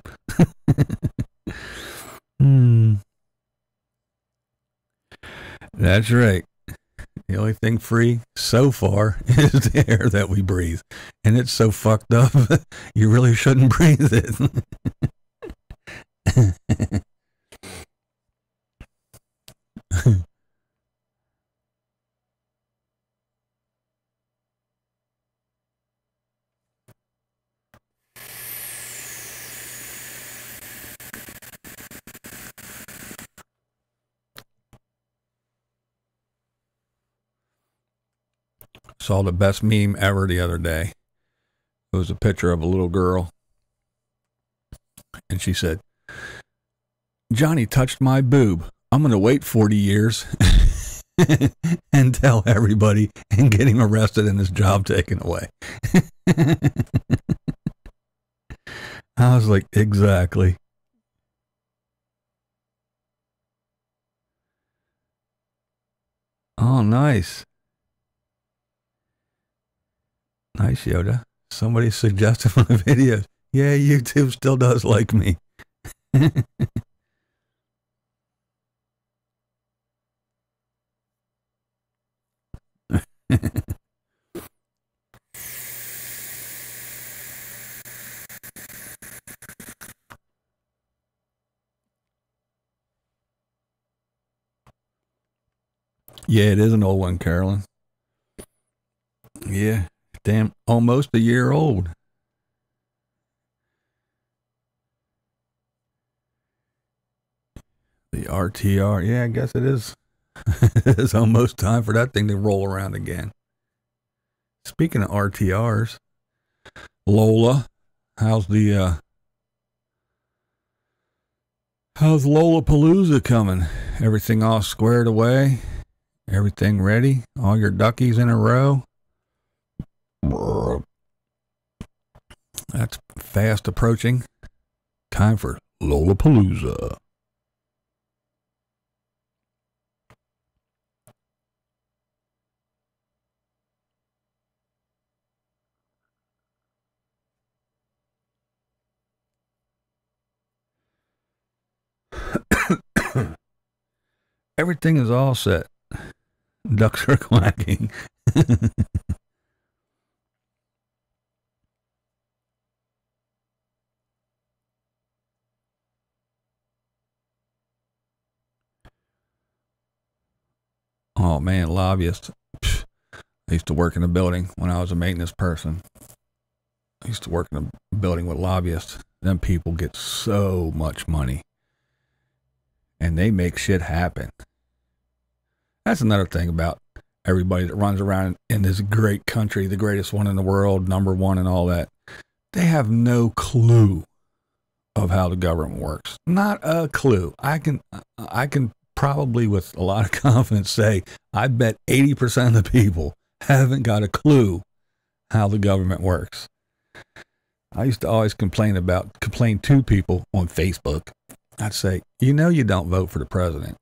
That's right. The only thing free so far is the air that we breathe. And it's so fucked up, you really shouldn't breathe it. Saw the best meme ever the other day. It was a picture of a little girl. And she said, "Johnny touched my boob. I'm going to wait 40 years and tell everybody and get him arrested and his job taken away." I was like, exactly. Oh, nice. Nice, Yoda. Somebody suggested one of the videos. Yeah, YouTube still does like me. Yeah, it is an old one, Carolyn. Yeah, damn, almost a year old. The RTR, yeah, I guess it is. It's almost time for that thing to roll around again. Speaking of RTRs, Lola, how's Lollapalooza coming? Everything all squared away? Everything ready? All your duckies in a row? That's fast approaching. Time for Lollapalooza. Everything is all set. Ducks are quacking. Oh man, lobbyists. I used to work in a building when I was a maintenance person. I used to work in a building with lobbyists. Them people get so much money. And they make shit happen. That's another thing about everybody that runs around in this great country, the greatest one in the world, number one and all that. They have no clue of how the government works. Not a clue. I can probably with a lot of confidence say, I bet 80% of the people haven't got a clue how the government works. I used to always complain to people on Facebook. I'd say, you know you don't vote for the president.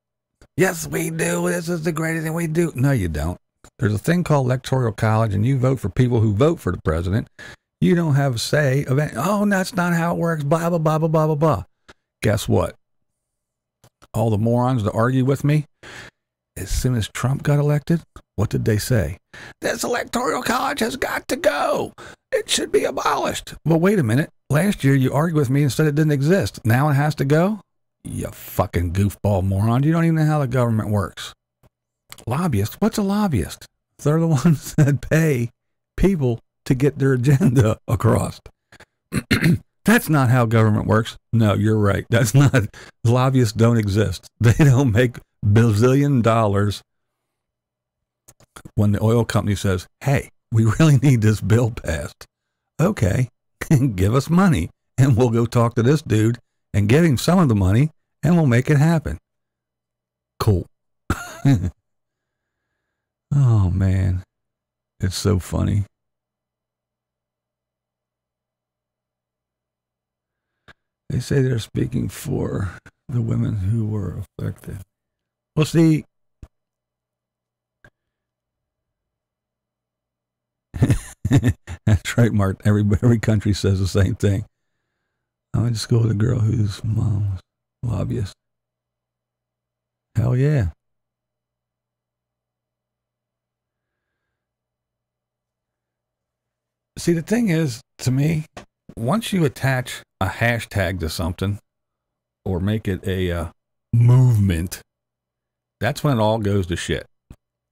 Yes, we do. This is the greatest thing we do. No, you don't. There's a thing called electoral college, and you vote for people who vote for the president. You don't have a say of it. Oh, that's not how it works. Blah, blah, blah, blah, blah, blah, blah. Guess what? All the morons that argue with me, as soon as Trump got elected, what did they say? This electoral college has got to go. It should be abolished. Well, wait a minute. Last year you argued with me and said it didn't exist. Now it has to go? You fucking goofball moron. You don't even know how the government works. Lobbyist? What's a lobbyist? They're the ones that pay people to get their agenda across. That's not how government works. No, you're right. That's not. Lobbyists don't exist. They don't make bazillion dollars when the oil company says, hey, we really need this bill passed. Okay, give us money and we'll go talk to this dude and give him some of the money and we'll make it happen. Cool. Oh, man. It's so funny. They say they're speaking for the women who were affected. Well, see, That's right, Mart. Every country says the same thing. I went to school with a girl whose mom was a lobbyist. Hell yeah. See, the thing is, to me, once you attach a hashtag to something or make it a movement, that's when it all goes to shit.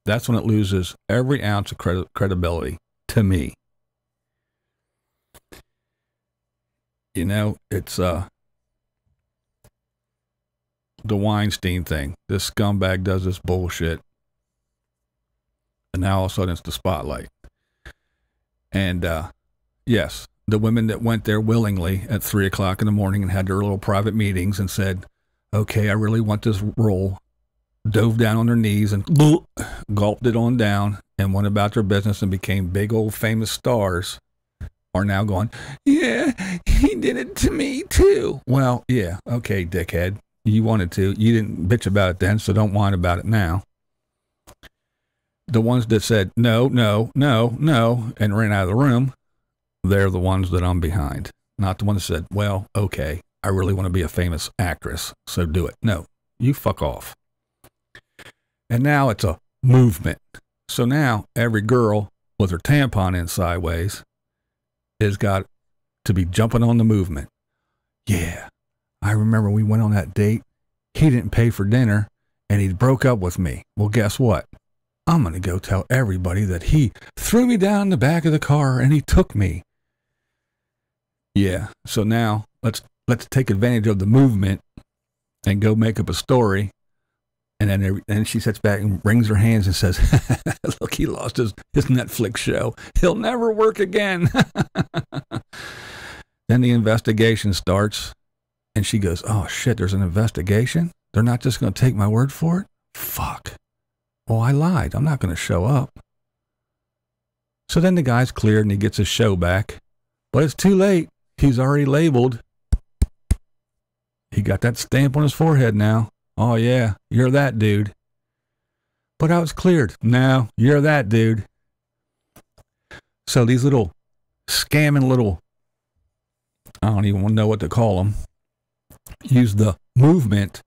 That's when it loses every ounce of credibility, to me. You know, it's the Weinstein thing. This scumbag does this bullshit, and now all of a sudden it's the spotlight. And yes, the women that went there willingly at 3 o'clock in the morning and had their little private meetings and said, okay, I really want this role, dove down on their knees and gulped it on down and went about their business and became big old famous stars, are now going, yeah, he did it to me too. Well, yeah, okay, dickhead. You wanted to. You didn't bitch about it then, so don't whine about it now. The ones that said no, no, no, no, and ran out of the room, they're the ones that I'm behind. Not the ones that said, well, okay, I really want to be a famous actress, so do it. No, you fuck off. And now it's a movement. So now every girl with her tampon in sideways has got to be jumping on the movement. Yeah, I remember we went on that date. He didn't pay for dinner, and he broke up with me. Well, guess what? I'm going to go tell everybody that he threw me down the back of the car and he took me. Yeah, so now let's take advantage of the movement and go make up a story. And then she sits back and wrings her hands and says, look, he lost his Netflix show. He'll never work again. Then the investigation starts, and she goes, oh, shit, there's an investigation? They're not just going to take my word for it? Fuck. Well, I lied. I'm not going to show up. So then the guy's cleared, and he gets his show back. But it's too late. He's already labeled. He got that stamp on his forehead now. Oh, yeah, you're that dude. But I was cleared. No, you're that dude. So these little scamming little, I don't even know what to call them, use the movement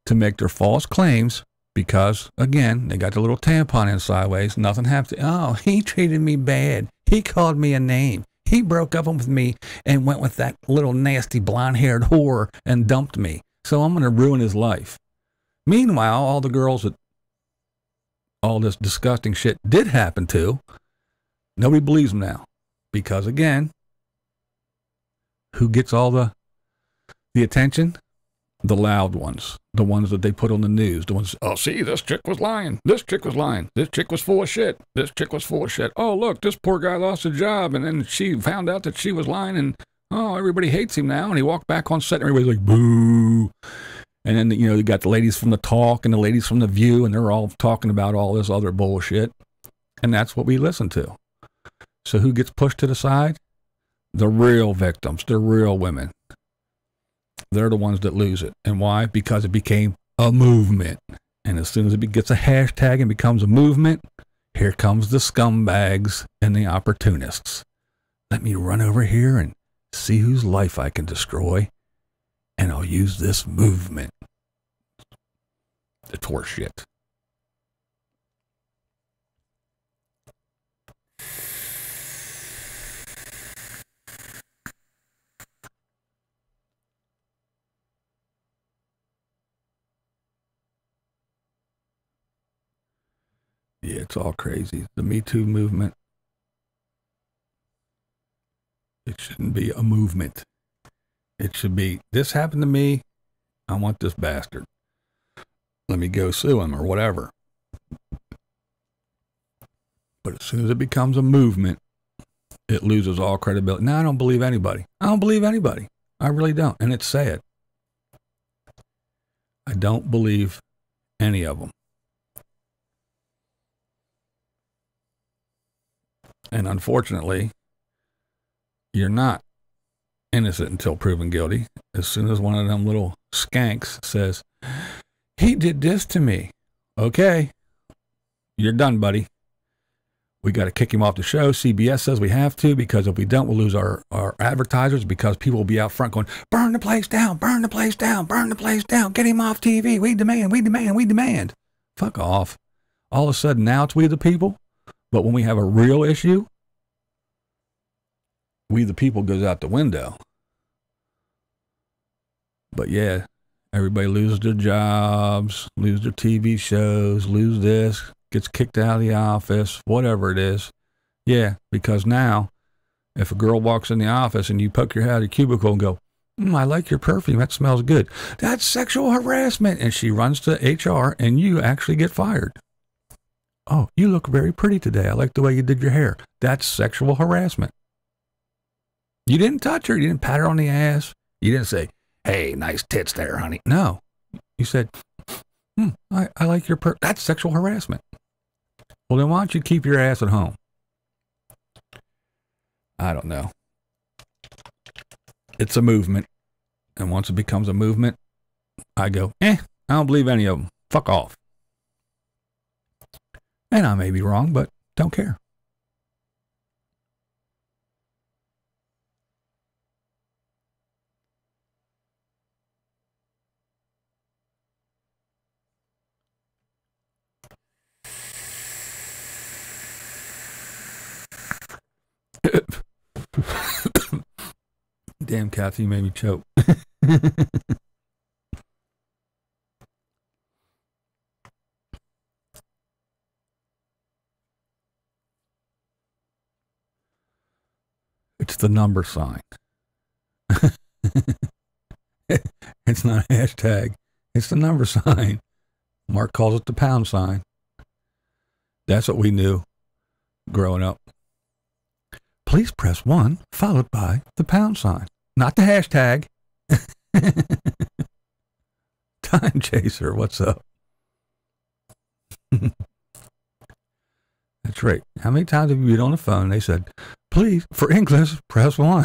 to make their false claims because, again, they got the little tampon in sideways. Nothing happened. Oh, he treated me bad. He called me a name. He broke up with me and went with that little nasty blonde-haired whore and dumped me. So I'm going to ruin his life. Meanwhile, all the girls that all this disgusting shit did happen to, nobody believes them now. Because, again, who gets all the attention? The loud ones. The ones that they put on the news. The ones, oh, see, this chick was lying. This chick was lying. This chick was full of shit. This chick was full of shit. Oh, look, this poor guy lost his job, and then she found out that she was lying, and, oh, everybody hates him now, and he walked back on set, and everybody's like, boo. And then, you know, you got the ladies from the Talk and the ladies from the View, and they're all talking about all this other bullshit. And that's what we listen to. So who gets pushed to the side? The real victims, the real women. They're the ones that lose it. And why? Because it became a movement. And as soon as it gets a hashtag and becomes a movement, here comes the scumbags and the opportunists. Let me run over here and see whose life I can destroy. And I'll use this movement. It's horse shit. Yeah, it's all crazy. The Me Too movement. It shouldn't be a movement. It should be, this happened to me. I want this bastard. Let me go sue him or whatever. But as soon as it becomes a movement, it loses all credibility. Now I don't believe anybody. I don't believe anybody. I really don't. And it's sad. I don't believe any of them. And unfortunately, you're not innocent until proven guilty. As soon as one of them little skanks says, he did this to me. Okay, you're done, buddy. We got to kick him off the show. CBS says we have to, because if we don't, we'll lose our advertisers, because people will be out front going, burn the place down, burn the place down, burn the place down, get him off TV. We demand, we demand, we demand. Fuck off. All of a sudden now it's we the people. But when we have a real issue, we the people goes out the window. But yeah, everybody loses their jobs, lose their TV shows, lose this, gets kicked out of the office, whatever it is. Yeah, because now, if a girl walks in the office and you poke your head out of the cubicle and go, I like your perfume, that smells good, that's sexual harassment. And she runs to HR and you actually get fired. Oh, you look very pretty today. I like the way you did your hair. That's sexual harassment. You didn't touch her. You didn't pat her on the ass. You didn't say, hey, nice tits there, honey. No. You said, I like your that's sexual harassment. Well, then why don't you keep your ass at home? I don't know. It's a movement. And once it becomes a movement, I go, I don't believe any of them. Fuck off. And I may be wrong, but don't care. Damn, Kathy, you made me choke. It's the number sign. It's not a hashtag. It's the number sign. Mark calls it the pound sign. That's what we knew growing up. Please press 1 followed by the pound sign. Not the hashtag. Time Chaser, what's up? That's right. How many times have you been on the phone and they said, please, for English, press 1,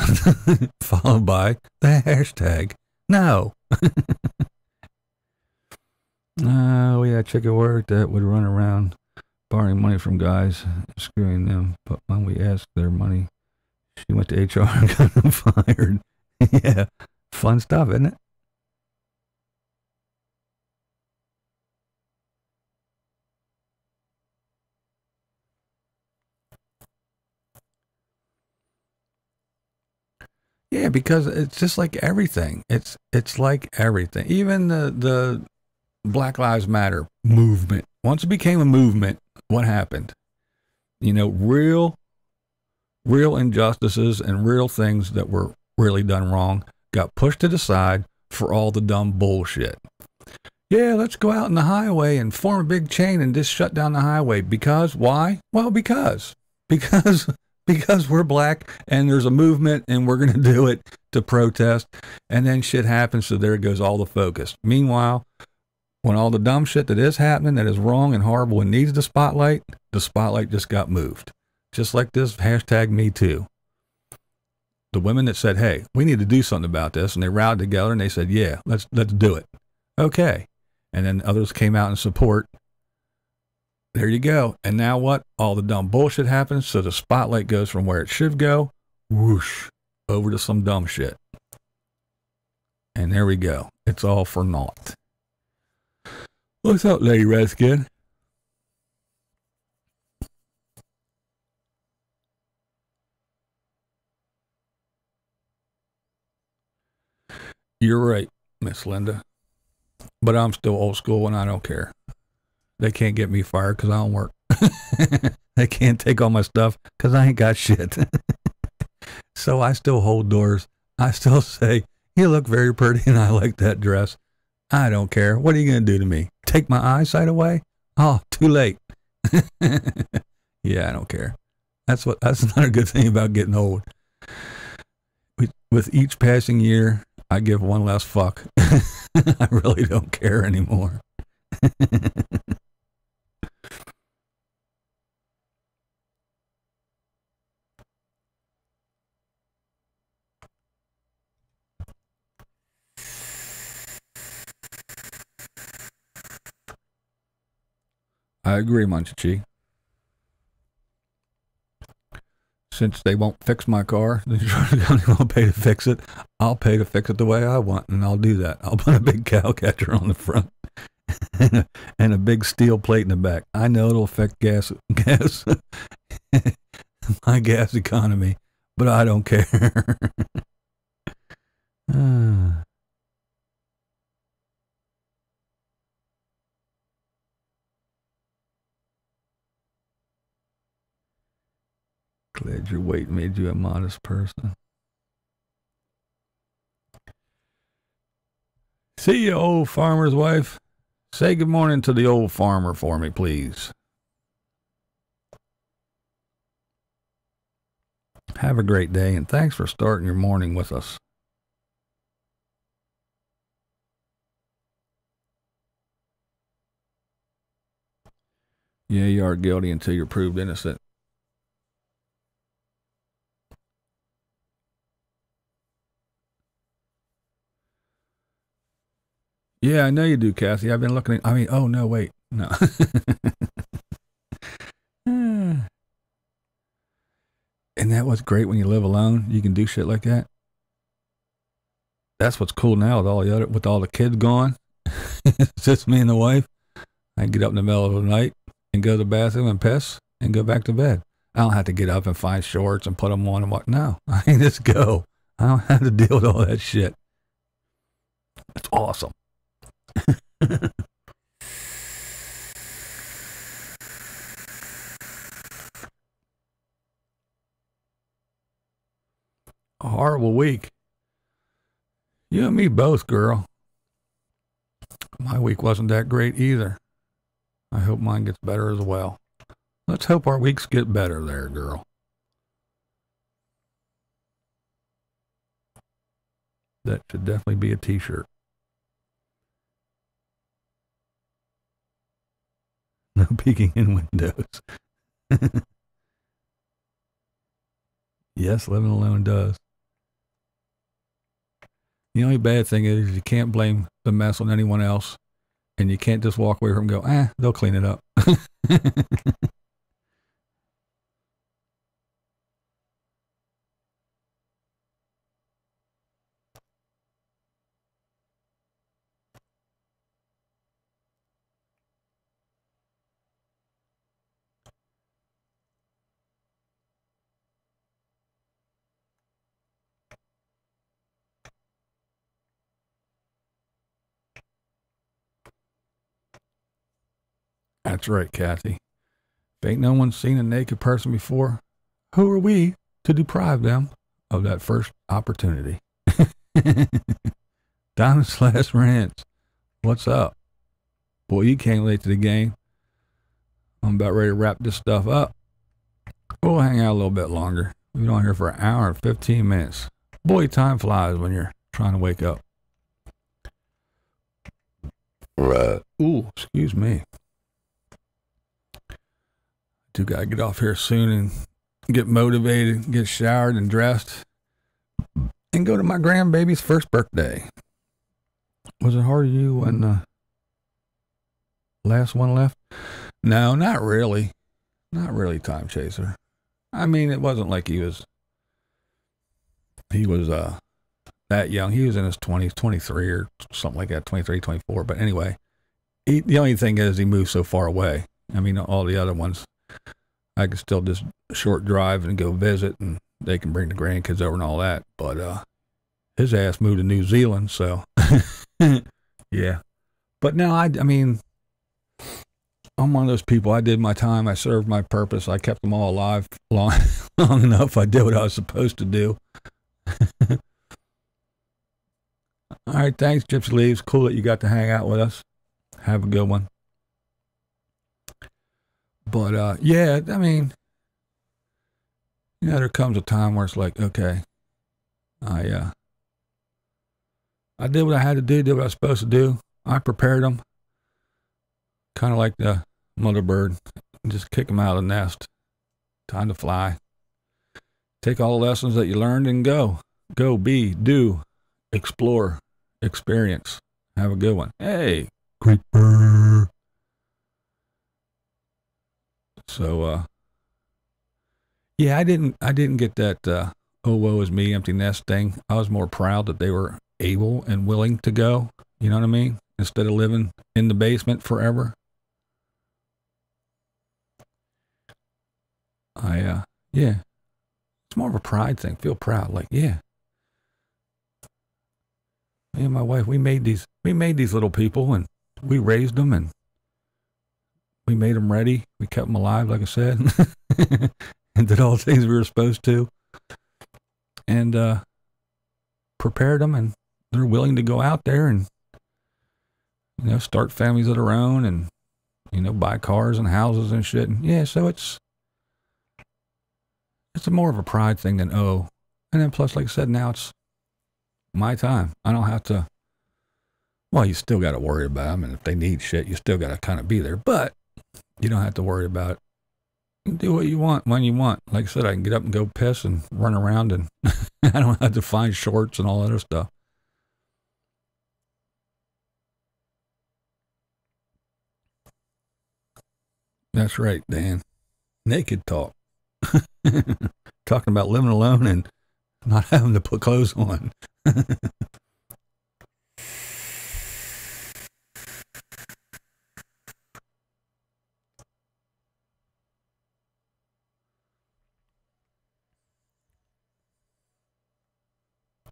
followed by the hashtag. No. We had a chick at work that would run around borrowing money from guys, screwing them. But when we asked their money, she went to HR and got them fired. Yeah, fun stuff, isn't it? Yeah, because it's just like everything. It's like everything. Even the Black Lives Matter movement. Once it became a movement, what happened? You know, real injustices and real things that were really done wrong got pushed to the side for all the dumb bullshit. Yeah, let's go out in the highway and form a big chain and just shut down the highway. Because why? Well, because we're black and there's a movement and we're going to do it to protest, and then shit happens, so there goes all the focus. Meanwhile, when all the dumb shit that is happening, that is wrong and horrible and needs the spotlight just got moved. Just like this hashtag Me Too. The women that said, hey, we need to do something about this, and they rallied together and they said, yeah, let's do it. Okay. And then others came out in support. There you go. And now what? All the dumb bullshit happens, so the spotlight goes from where it should go, whoosh, over to some dumb shit. And there we go. It's all for naught. What's up, Lady Redskin? You're right, Miss Linda. But I'm still old school and I don't care. They can't get me fired because I don't work. They can't take all my stuff because I ain't got shit. So I still hold doors. I still say, you look very pretty and I like that dress. I don't care. What are you going to do to me? Take my eyesight away? Oh, too late. Yeah, I don't care. That's another good thing about getting old. With each passing year, I give one less fuck. I really don't care anymore. I agree, Munchichi. since they won't fix my car, the insurance company won't pay to fix it. I'll pay to fix it the way I want, and I'll do that. I'll put a big cow catcher on the front and a big steel plate in the back. I know it'll affect my gas economy, but I don't care. Glad your weight made you a modest person. See you, old farmer's wife. Say good morning to the old farmer for me, please. Have a great day, and thanks for starting your morning with us. Yeah, you are guilty until you're proved innocent. Yeah, I know you do, Kathy. I've been looking at, oh, no, wait. No. And that was great when you live alone. You can do shit like that. That's what's cool now with all the kids gone. It's just me and the wife. I can get up in the middle of the night and go to the bathroom and piss and go back to bed. I don't have to get up and find shorts and put them on and what. No, I can just go. I don't have to deal with all that shit. It's awesome. A horrible week. You and me both, girl. My week wasn't that great either. I hope mine gets better as well. Let's hope our weeks get better there, girl. That should definitely be a t-shirt. No peeking in windows. Yes, living alone does. The only bad thing is you can't blame the mess on anyone else, and you can't just walk away from and go, they'll clean it up. That's right, Kathy. If ain't no one seen a naked person before, who are we to deprive them of that first opportunity? Diamond / Ranch, what's up? Boy, you came late to the game. I'm about ready to wrap this stuff up. We'll hang out a little bit longer. We've been on here for an hour and 15 minutes. Boy, time flies when you're trying to wake up. Ooh, excuse me. Do gotta get off here soon and get motivated, get showered and dressed, and go to my grandbaby's first birthday. Was it hard on you when the last one left? No, not really. Not really, Time Chaser. I mean, it wasn't like he was that young. He was in his 20s, 23 or something like that, 23, 24. But anyway, the only thing is he moved so far away. I mean, all the other ones, I could still just short drive and go visit, and they can bring the grandkids over and all that. But his ass moved to New Zealand, so yeah. But no, I mean, I'm one of those people. I did my time. I served my purpose. I kept them all alive long enough. I did what I was supposed to do. All right, thanks, Gypsy Leaves. Cool that you got to hang out with us. Have a good one. But yeah, I mean, there comes a time where it's like, okay, I did what I had to do, did what I was supposed to do. I prepared them, kind of like the mother bird, just kick them out of the nest. Time to fly. Take all the lessons that you learned and go. Go, be, do, explore, experience. Have a good one. Hey, creeper. So, Yeah, I didn't get that oh woe is me empty nest thing. I was more proud that they were able and willing to go. You know what I mean? Instead of living in the basement forever. Yeah, it's more of a pride thing. Feel proud, like yeah, me and my wife, we made these little people, and we raised them, and we made them ready. We kept them alive, like I said, and did all the things we were supposed to, and prepared them, and they're willing to go out there and start families of their own, and buy cars and houses and shit. And yeah, so it's more of a pride thing than and then plus, like I said, now it's my time. I don't have to. Well, you still got to worry about them, and if they need shit, you still got to kind of be there. But you don't have to worry about it. You can do what you want when you want. Like I said, I can get up and go piss and run around, and I don't have to find shorts and all that other stuff. That's right, Dan. Naked talk. Talking about living alone and not having to put clothes on.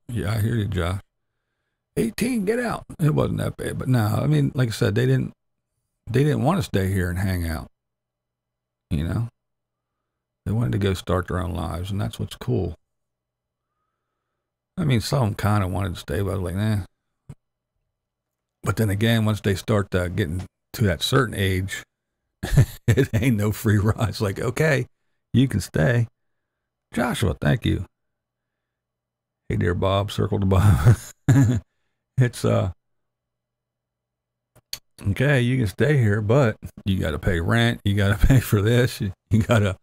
Yeah, I hear you, Josh. 18, get out. It wasn't that bad, but no, I mean, like I said, they didn't want to stay here and hang out. They wanted to go start their own lives, and that's what's cool. I mean, some kind of wanted to stay, but I was like, nah. But then again, once they start getting to that certain age, it ain't no free ride. It's like, okay, you can stay. Joshua, thank you. Hey, dear Bob, circle to Bob. It's, okay, you can stay here, but you got to pay rent. You got to pay for this. You got to,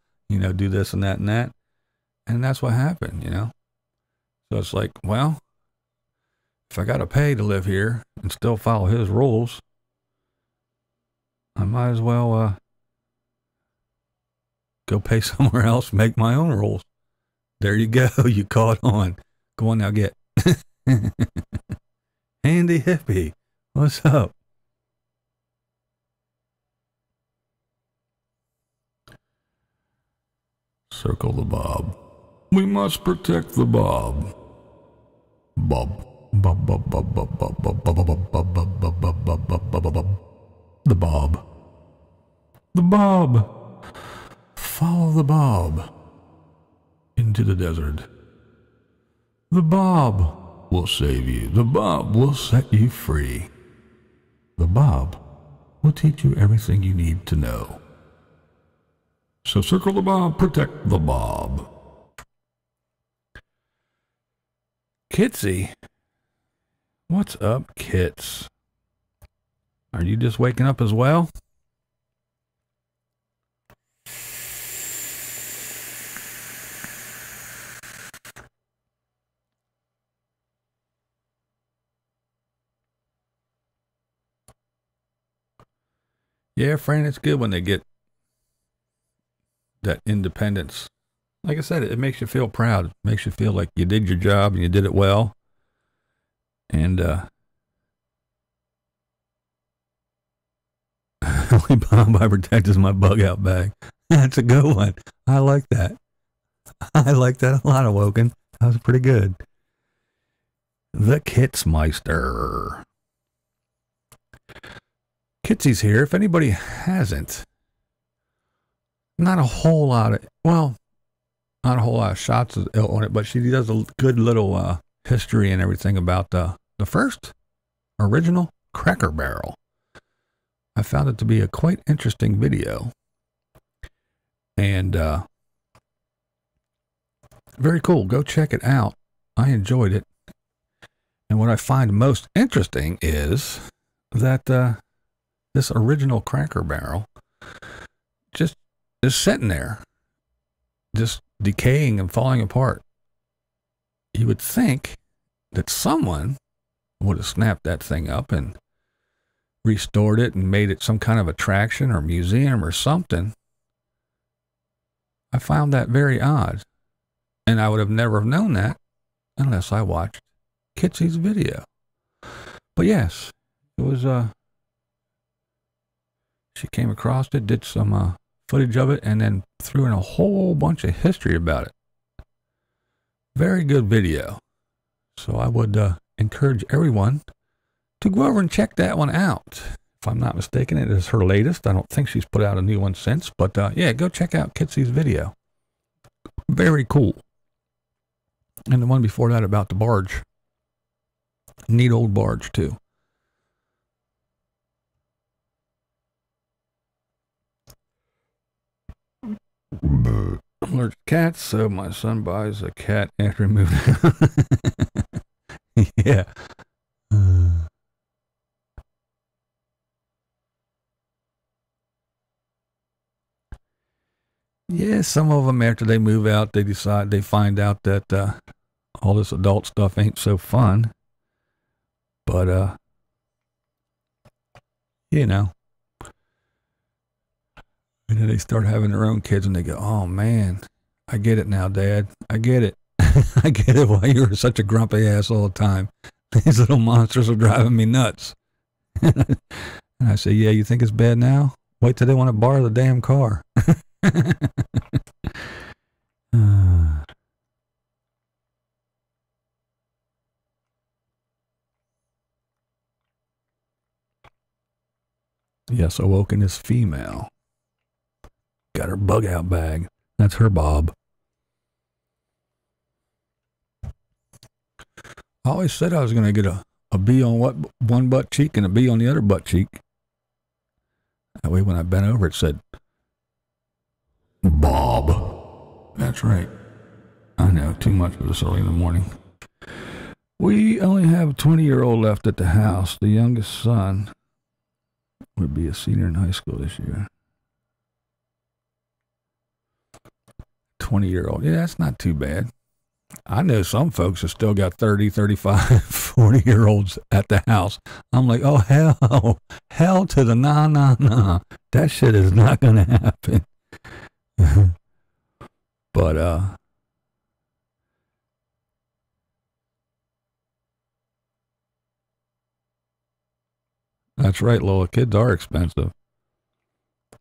do this and that and that. And that's what happened, So it's like, well, if I got to pay to live here and still follow his rules, I might as well go pay somewhere else, make my own rules. There you go. You caught on. Go on now, get. Andy Hippie, what's up? Circle the Bob. We must protect the Bob. Bob. Bob, Bob, Bob, Bob, Bob, Bob, Bob, Bob, Bob, Bob, Bob, Bob, Bob, Bob, Bob, Bob. The Bob. The Bob. Follow the Bob into the desert. The Bob will save you. The Bob will set you free. The Bob will teach you everything you need to know. So circle the Bob, protect the Bob. Kitsy. What's up, Kits? Are you just waking up as well? Yeah, Fran, it's good when they get that independence. Like I said, it makes you feel proud. It makes you feel like you did your job and you did it well. And only bomb I protect is my bug out bag. That's a good one. I like that. I like that a lot, Awoken. That was pretty good. The Kitsmeister. Kitsy's here. If anybody hasn't, not a whole lot of shots on it, but she does a good little history and everything about the first original Cracker Barrel. I found it to be a quite interesting video. And very cool. Go check it out. I enjoyed it. And what I find most interesting is that this original Cracker Barrel just is sitting there, just decaying and falling apart. You would think that someone would have snapped that thing up and restored it and made it some kind of attraction or museum or something. I found that very odd. And I would have never have known that unless I watched Kitsy's video. But yes, it was, she came across it, did some footage of it, and then threw in a whole bunch of history about it. Very good video. So I would encourage everyone to go over and check that one out. If I'm not mistaken, it is her latest. I don't think she's put out a new one since, but yeah, go check out Kitsy's video. Very cool. And the one before that about the barge. Neat old barge, too. Allergic to cats, so my son buys a cat after he moved out. Yeah. Yeah, some of them after they move out, they find out that all this adult stuff ain't so fun. But, you know. And then they start having their own kids and they go, oh man, I get it now, Dad. I get it. I get it why you were such a grumpy ass all the time. These little monsters are driving me nuts. And I say, yeah, you think it's bad now? Wait till they want to borrow the damn car. Yes, Awoken is female. Got her bug out bag. That's her Bob. I always said I was going to get a bee on one butt cheek and a bee on the other butt cheek. That way when I bent over it said, Bob. That's right. I know, too much for this early in the morning. We only have a 20-year-old left at the house. The youngest son would be a senior in high school this year. 20-year-old. Yeah, that's not too bad. I know some folks have still got 30, 35, 40-year-olds at the house. I'm like, oh, hell to the nah. That shit is not going to happen. But, that's right, Lola. Kids are expensive.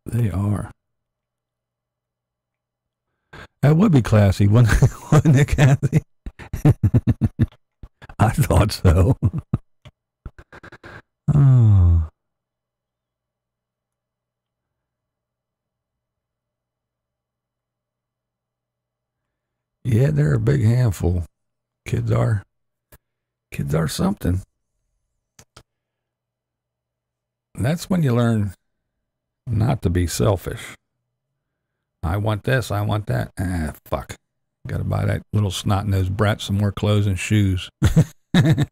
They are. That would be classy, wouldn't it, Kathy? I thought so. Oh. Yeah, they're a big handful. Kids are something. And that's when you learn not to be selfish. I want this, I want that. Fuck. Gotta buy that little snot-nosed brat some more clothes and shoes. I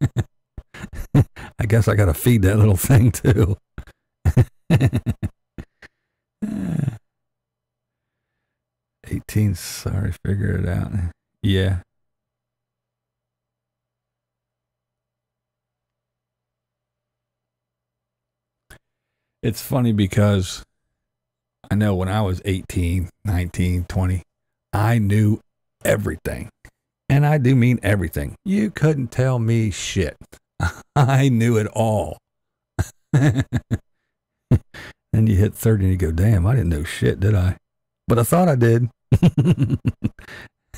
guess I gotta feed that little thing, too. 18, sorry, figure it out. Yeah. It's funny because I know when I was 18, 19, 20, I knew everything. And I do mean everything. You couldn't tell me shit. I knew it all. Then you hit 30 and you go, damn, I didn't know shit, did I? But I thought I did.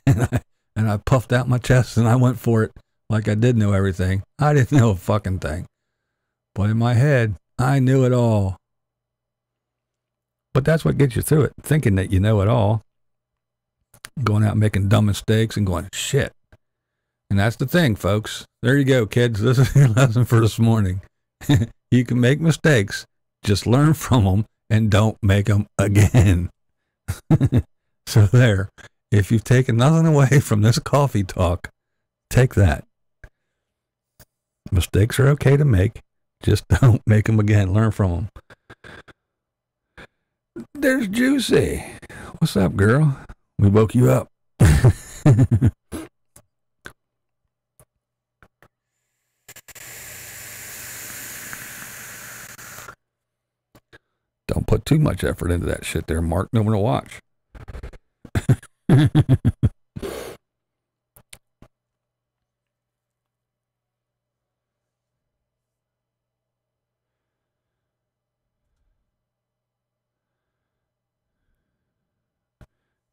and I puffed out my chest and I went for it like I did know everything. I didn't know a fucking thing. But in my head, I knew it all. But that's what gets you through it, thinking that you know it all. Going out and making dumb mistakes and going, shit. And that's the thing, folks. There you go, kids. This is your lesson for this morning. You can make mistakes. Just learn from them and don't make them again. So there. If you've taken nothing away from this coffee talk, take that. Mistakes are okay to make. Just don't make them again. Learn from them. There's Juicy. What's up, girl? We woke you up. Don't put too much effort into that shit there, Mark. No one will watch.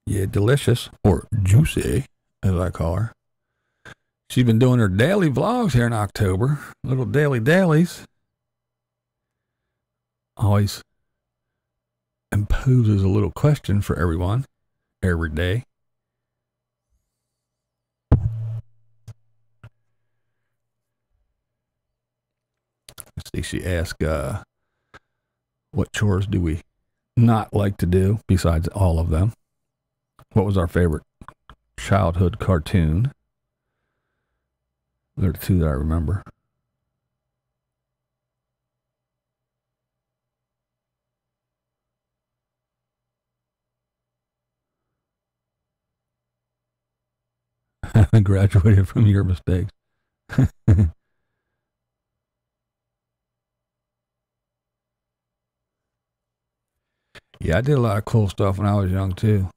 Yeah, delicious, or juicy, as I call her. She's been doing her daily vlogs here in October, little daily dailies. Always imposes a little question for everyone every day. Let's see, she asked, what chores do we not like to do besides all of them? What was our favorite childhood cartoon? There are two that I remember. Having graduated from your mistakes. Yeah, I did a lot of cool stuff when I was young too.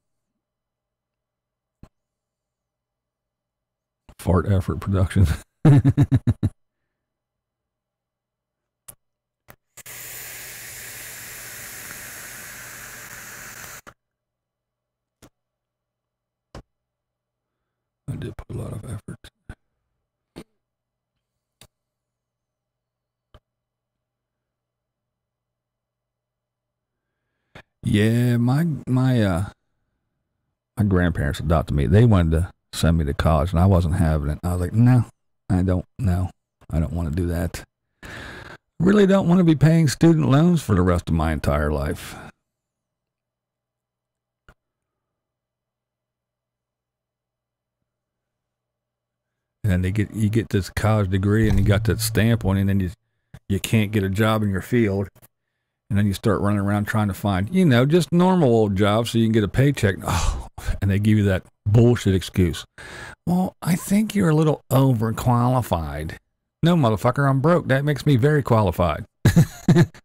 Fart Effort Productions. I did put a lot of effort. Yeah, my grandparents adopted me. They wanted to send me to college, and I wasn't having it. I was like, no, I don't want to do that. Really don't want to be paying student loans for the rest of my entire life. And then you get this college degree, and you got that stamp on it, and then you can't get a job in your field. And then you start running around trying to find, just normal old jobs so you can get a paycheck. Oh, and they give you that bullshit excuse. Well, I think you're a little overqualified. No, motherfucker, I'm broke. That makes me very qualified.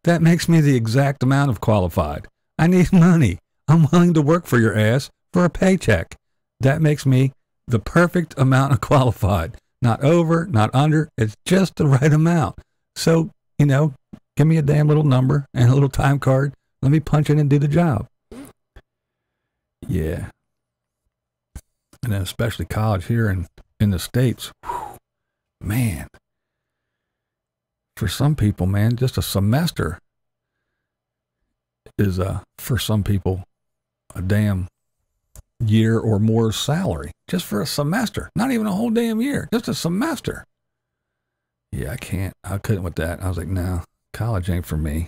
That makes me the exact amount of qualified. I need money. I'm willing to work for your ass for a paycheck. That makes me the perfect amount of qualified. Not over, not under. It's just the right amount. So, give me a damn little number and a little time card. Let me punch in and do the job. Yeah. And then especially college here in the States. Whew, man. For some people, man, just a semester is, for some people, a damn year or more salary. Just for a semester. Not even a whole damn year. Just a semester. Yeah, I couldn't with that. I was like, no. College ain't for me.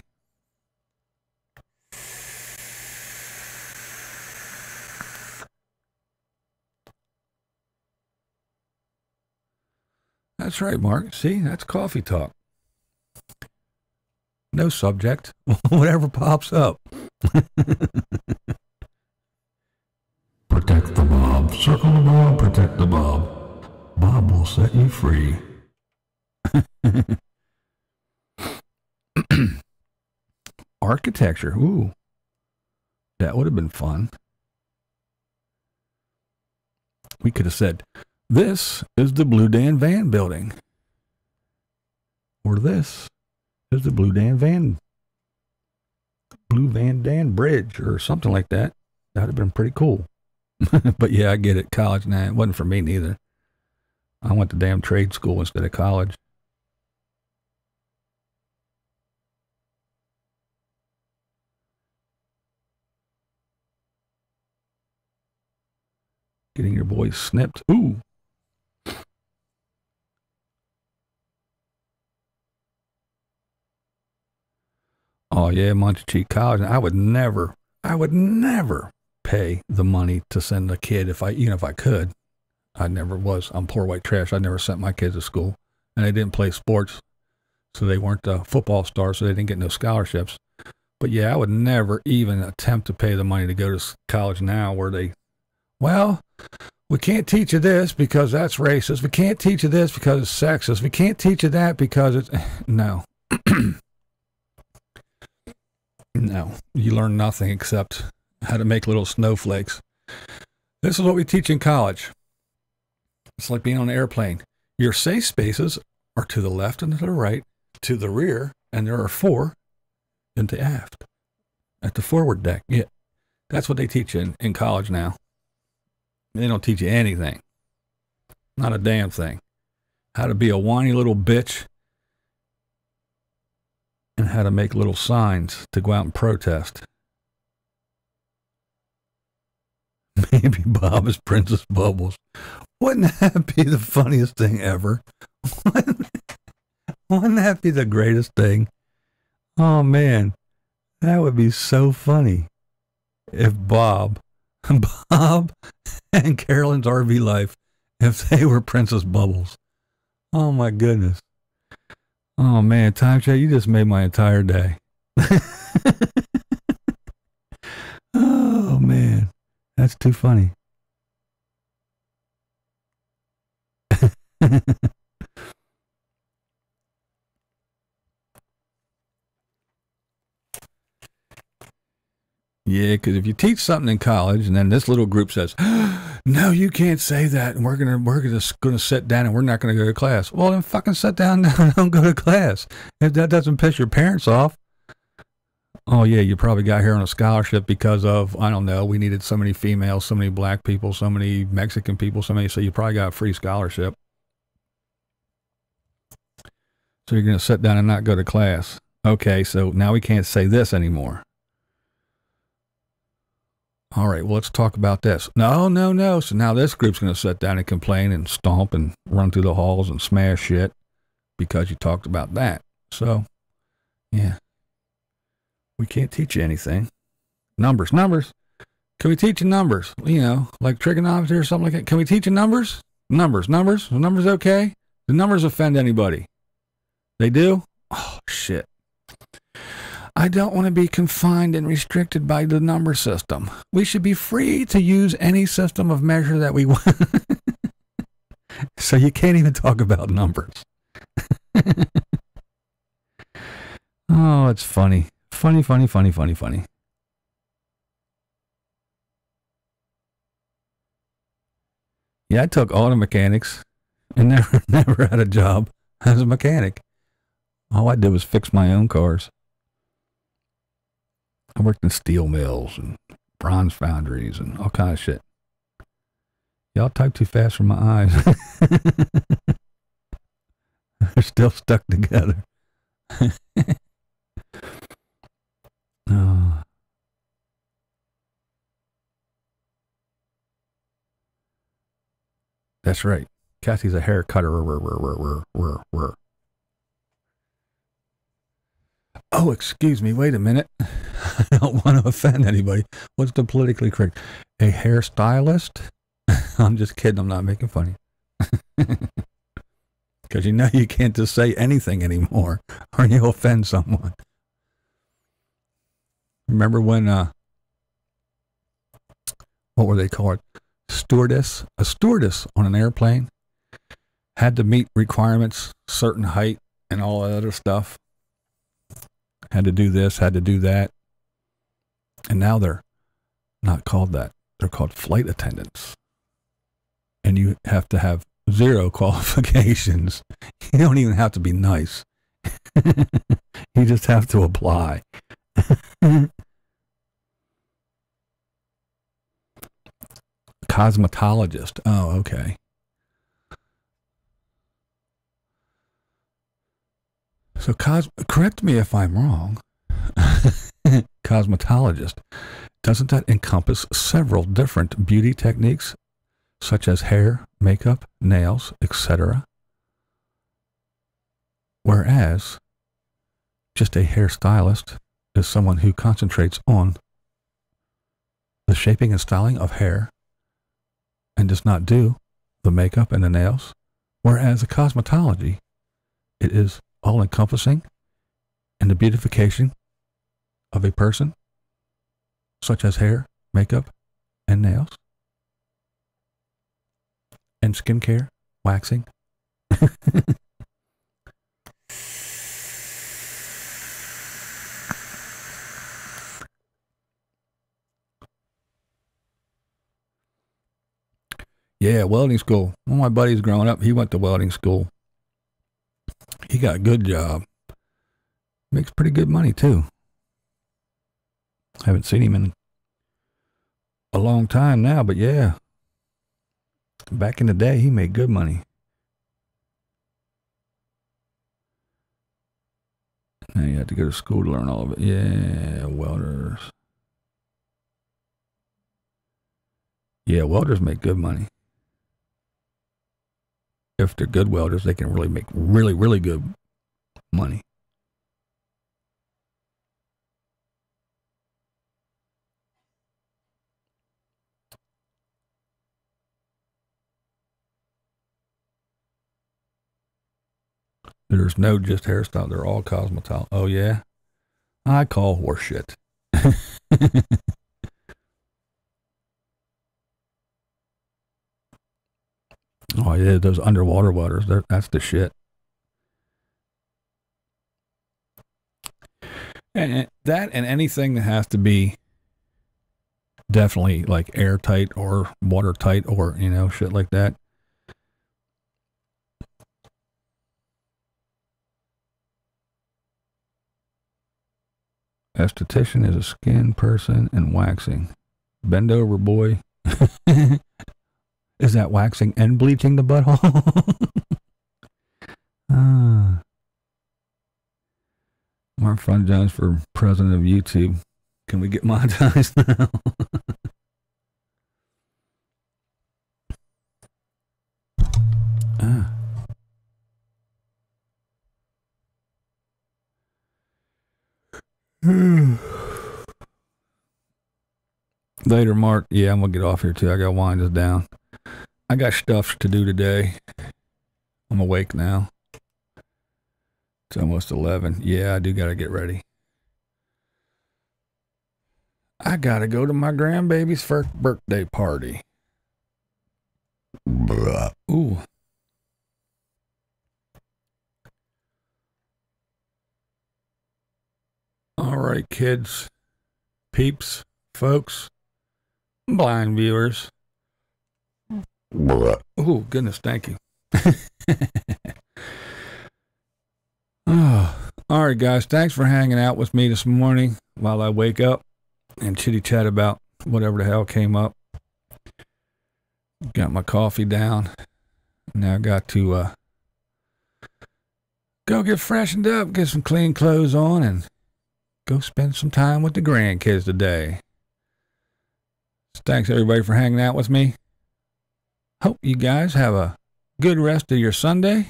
That's right, Mark. See, that's coffee talk. No subject. Whatever pops up. Protect the Bob. Circle the Bob. Protect the Bob. Bob will set you free. Architecture. Ooh. That would have been fun. We could have said, this is the Blue Dan Van building. Or this is the Blue Van Dan Bridge or something like that. That would have been pretty cool. But yeah, I get it. College, nah, it wasn't for me neither. I went to damn trade school instead of college. Getting your voice snipped. Ooh. Oh yeah, Montecheat College. I would never pay the money to send a kid if I could. I never was. I'm poor white trash. I never sent my kids to school, and they didn't play sports, so they weren't football stars, so they didn't get no scholarships. But yeah, I would never even attempt to pay the money to go to college now, where we can't teach you this because that's racist. We can't teach you this because it's sexist. We can't teach you that because it's no. No, you learn nothing except how to make little snowflakes. This is what we teach in college. It's like being on an airplane. Your safe spaces are to the left and to the right, to the rear, and there are 4 into aft at the forward deck. Yeah, that's what they teach you in college now. They don't teach you anything. Not a damn thing. How to be a whiny little bitch and how to make little signs to go out and protest. Maybe Bob is Princess Bubbles. Wouldn't that be the funniest thing ever? Wouldn't that be the greatest thing? Oh, man. That would be so funny if Bob and Carolyn's RV Life, if they were Princess Bubbles. Oh, my goodness. Oh, man. Time Chat, you just made my entire day. Oh, man. That's too funny. Yeah, because if you teach something in college and then this little group says, no, you can't say that, and we're gonna sit down and we're not gonna go to class. Well, then fucking sit down and don't go to class. If that doesn't piss your parents off. Oh yeah, you probably got here on a scholarship because of, I don't know, we needed so many females, so many black people, so many Mexican people, so you probably got a free scholarship. So you're gonna sit down and not go to class. Okay, so now we can't say this anymore. All right, well, let's talk about this. No. So now this group's going to sit down and complain and stomp and run through the halls and smash shit because you talked about that. So, yeah. We can't teach you anything. Numbers. Can we teach you numbers? You know, like trigonometry or something like that. Can we teach you numbers? Numbers. Are numbers okay? Do numbers offend anybody? They do? Oh, shit. I don't want to be confined and restricted by the number system. We should be free to use any system of measure that we want. So you can't even talk about numbers. Oh, it's funny. Funny. Yeah, I took auto mechanics and never had a job as a mechanic. All I did was fix my own cars. I worked in steel mills and bronze foundries and all kinds of shit. Y'all type too fast for my eyes. They're still stuck together. Oh. That's right. Kathy's a hair cutter. Oh, excuse me. Wait a minute. I don't want to offend anybody. What's the politically correct? A hairstylist? I'm just kidding. I'm not making funny. Because you know you can't just say anything anymore or you'll offend someone. Remember when, what were they called? Stewardess? A stewardess on an airplane had to meet requirements, certain height and all that other stuff. Had to do this, had to do that. And now they're not called that. They're called flight attendants. And you have to have 0 qualifications. You don't even have to be nice. You just have to apply. Cosmetologist. Oh, okay. So correct me if I'm wrong. Cosmetologist. Doesn't that encompass several different beauty techniques, such as hair, makeup, nails, etc.? Whereas just a hairstylist is someone who concentrates on the shaping and styling of hair and does not do the makeup and the nails. Whereas a cosmetology, it is all-encompassing in the beautification of a person, such as hair, makeup, and nails, and skincare, waxing. Yeah, welding school. One of my buddies growing up, he went to welding school. He got a good job. Makes pretty good money, too. Haven't seen him in a long time now, but yeah. Back in the day, he made good money. Now you have to go to school to learn all of it. Yeah, welders. Yeah, welders make good money. If they're good welders, they can really make really, really good money. There's no just hairstyle. They're all cosmetology. Oh, yeah? I call horseshit. Oh, yeah, those underwater welders. That's the shit. And that and anything that has to be definitely like airtight or watertight or, you know, shit like that. Esthetician is a skin person and waxing. Bend over, boy. Is that waxing and bleaching the butthole? Mark Fun Jones for president of YouTube. Can we get monetized now? Later, Mark. Yeah, I'm going to get off here too. I got to wind this down. I got stuff to do today. I'm awake now. It's almost 11. Yeah, I do got to get ready. I got to go to my grandbaby's first birthday party. Blah. Ooh. All right, kids, peeps, folks, blind viewers. Oh, goodness, thank you. Oh, all right, guys, thanks for hanging out with me this morning while I wake up and chitty chat about whatever the hell came up. Got my coffee down. Now I got to go get freshened up, get some clean clothes on, and go spend some time with the grandkids today. So thanks, everybody, for hanging out with me. Hope you guys have a good rest of your Sunday,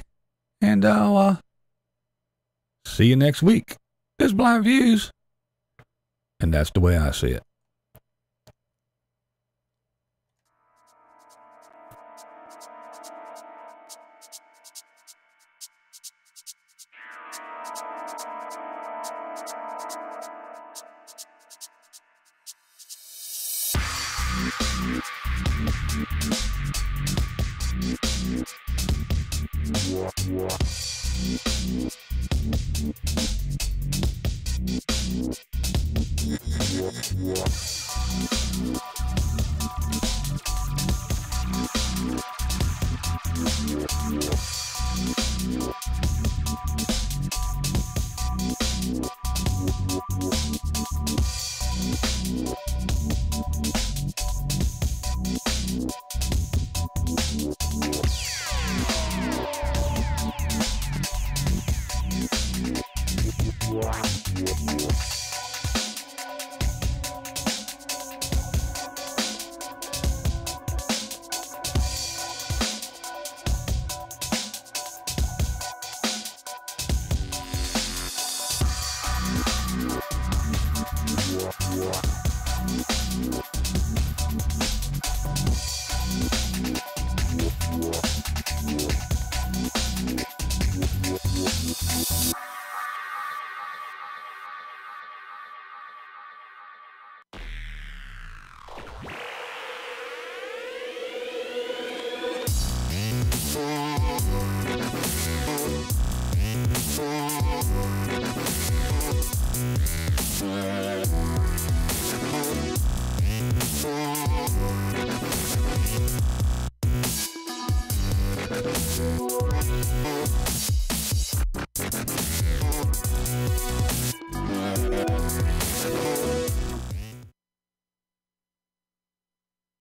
and I'll see you next week. This is Blind Views, and that's the way I see it.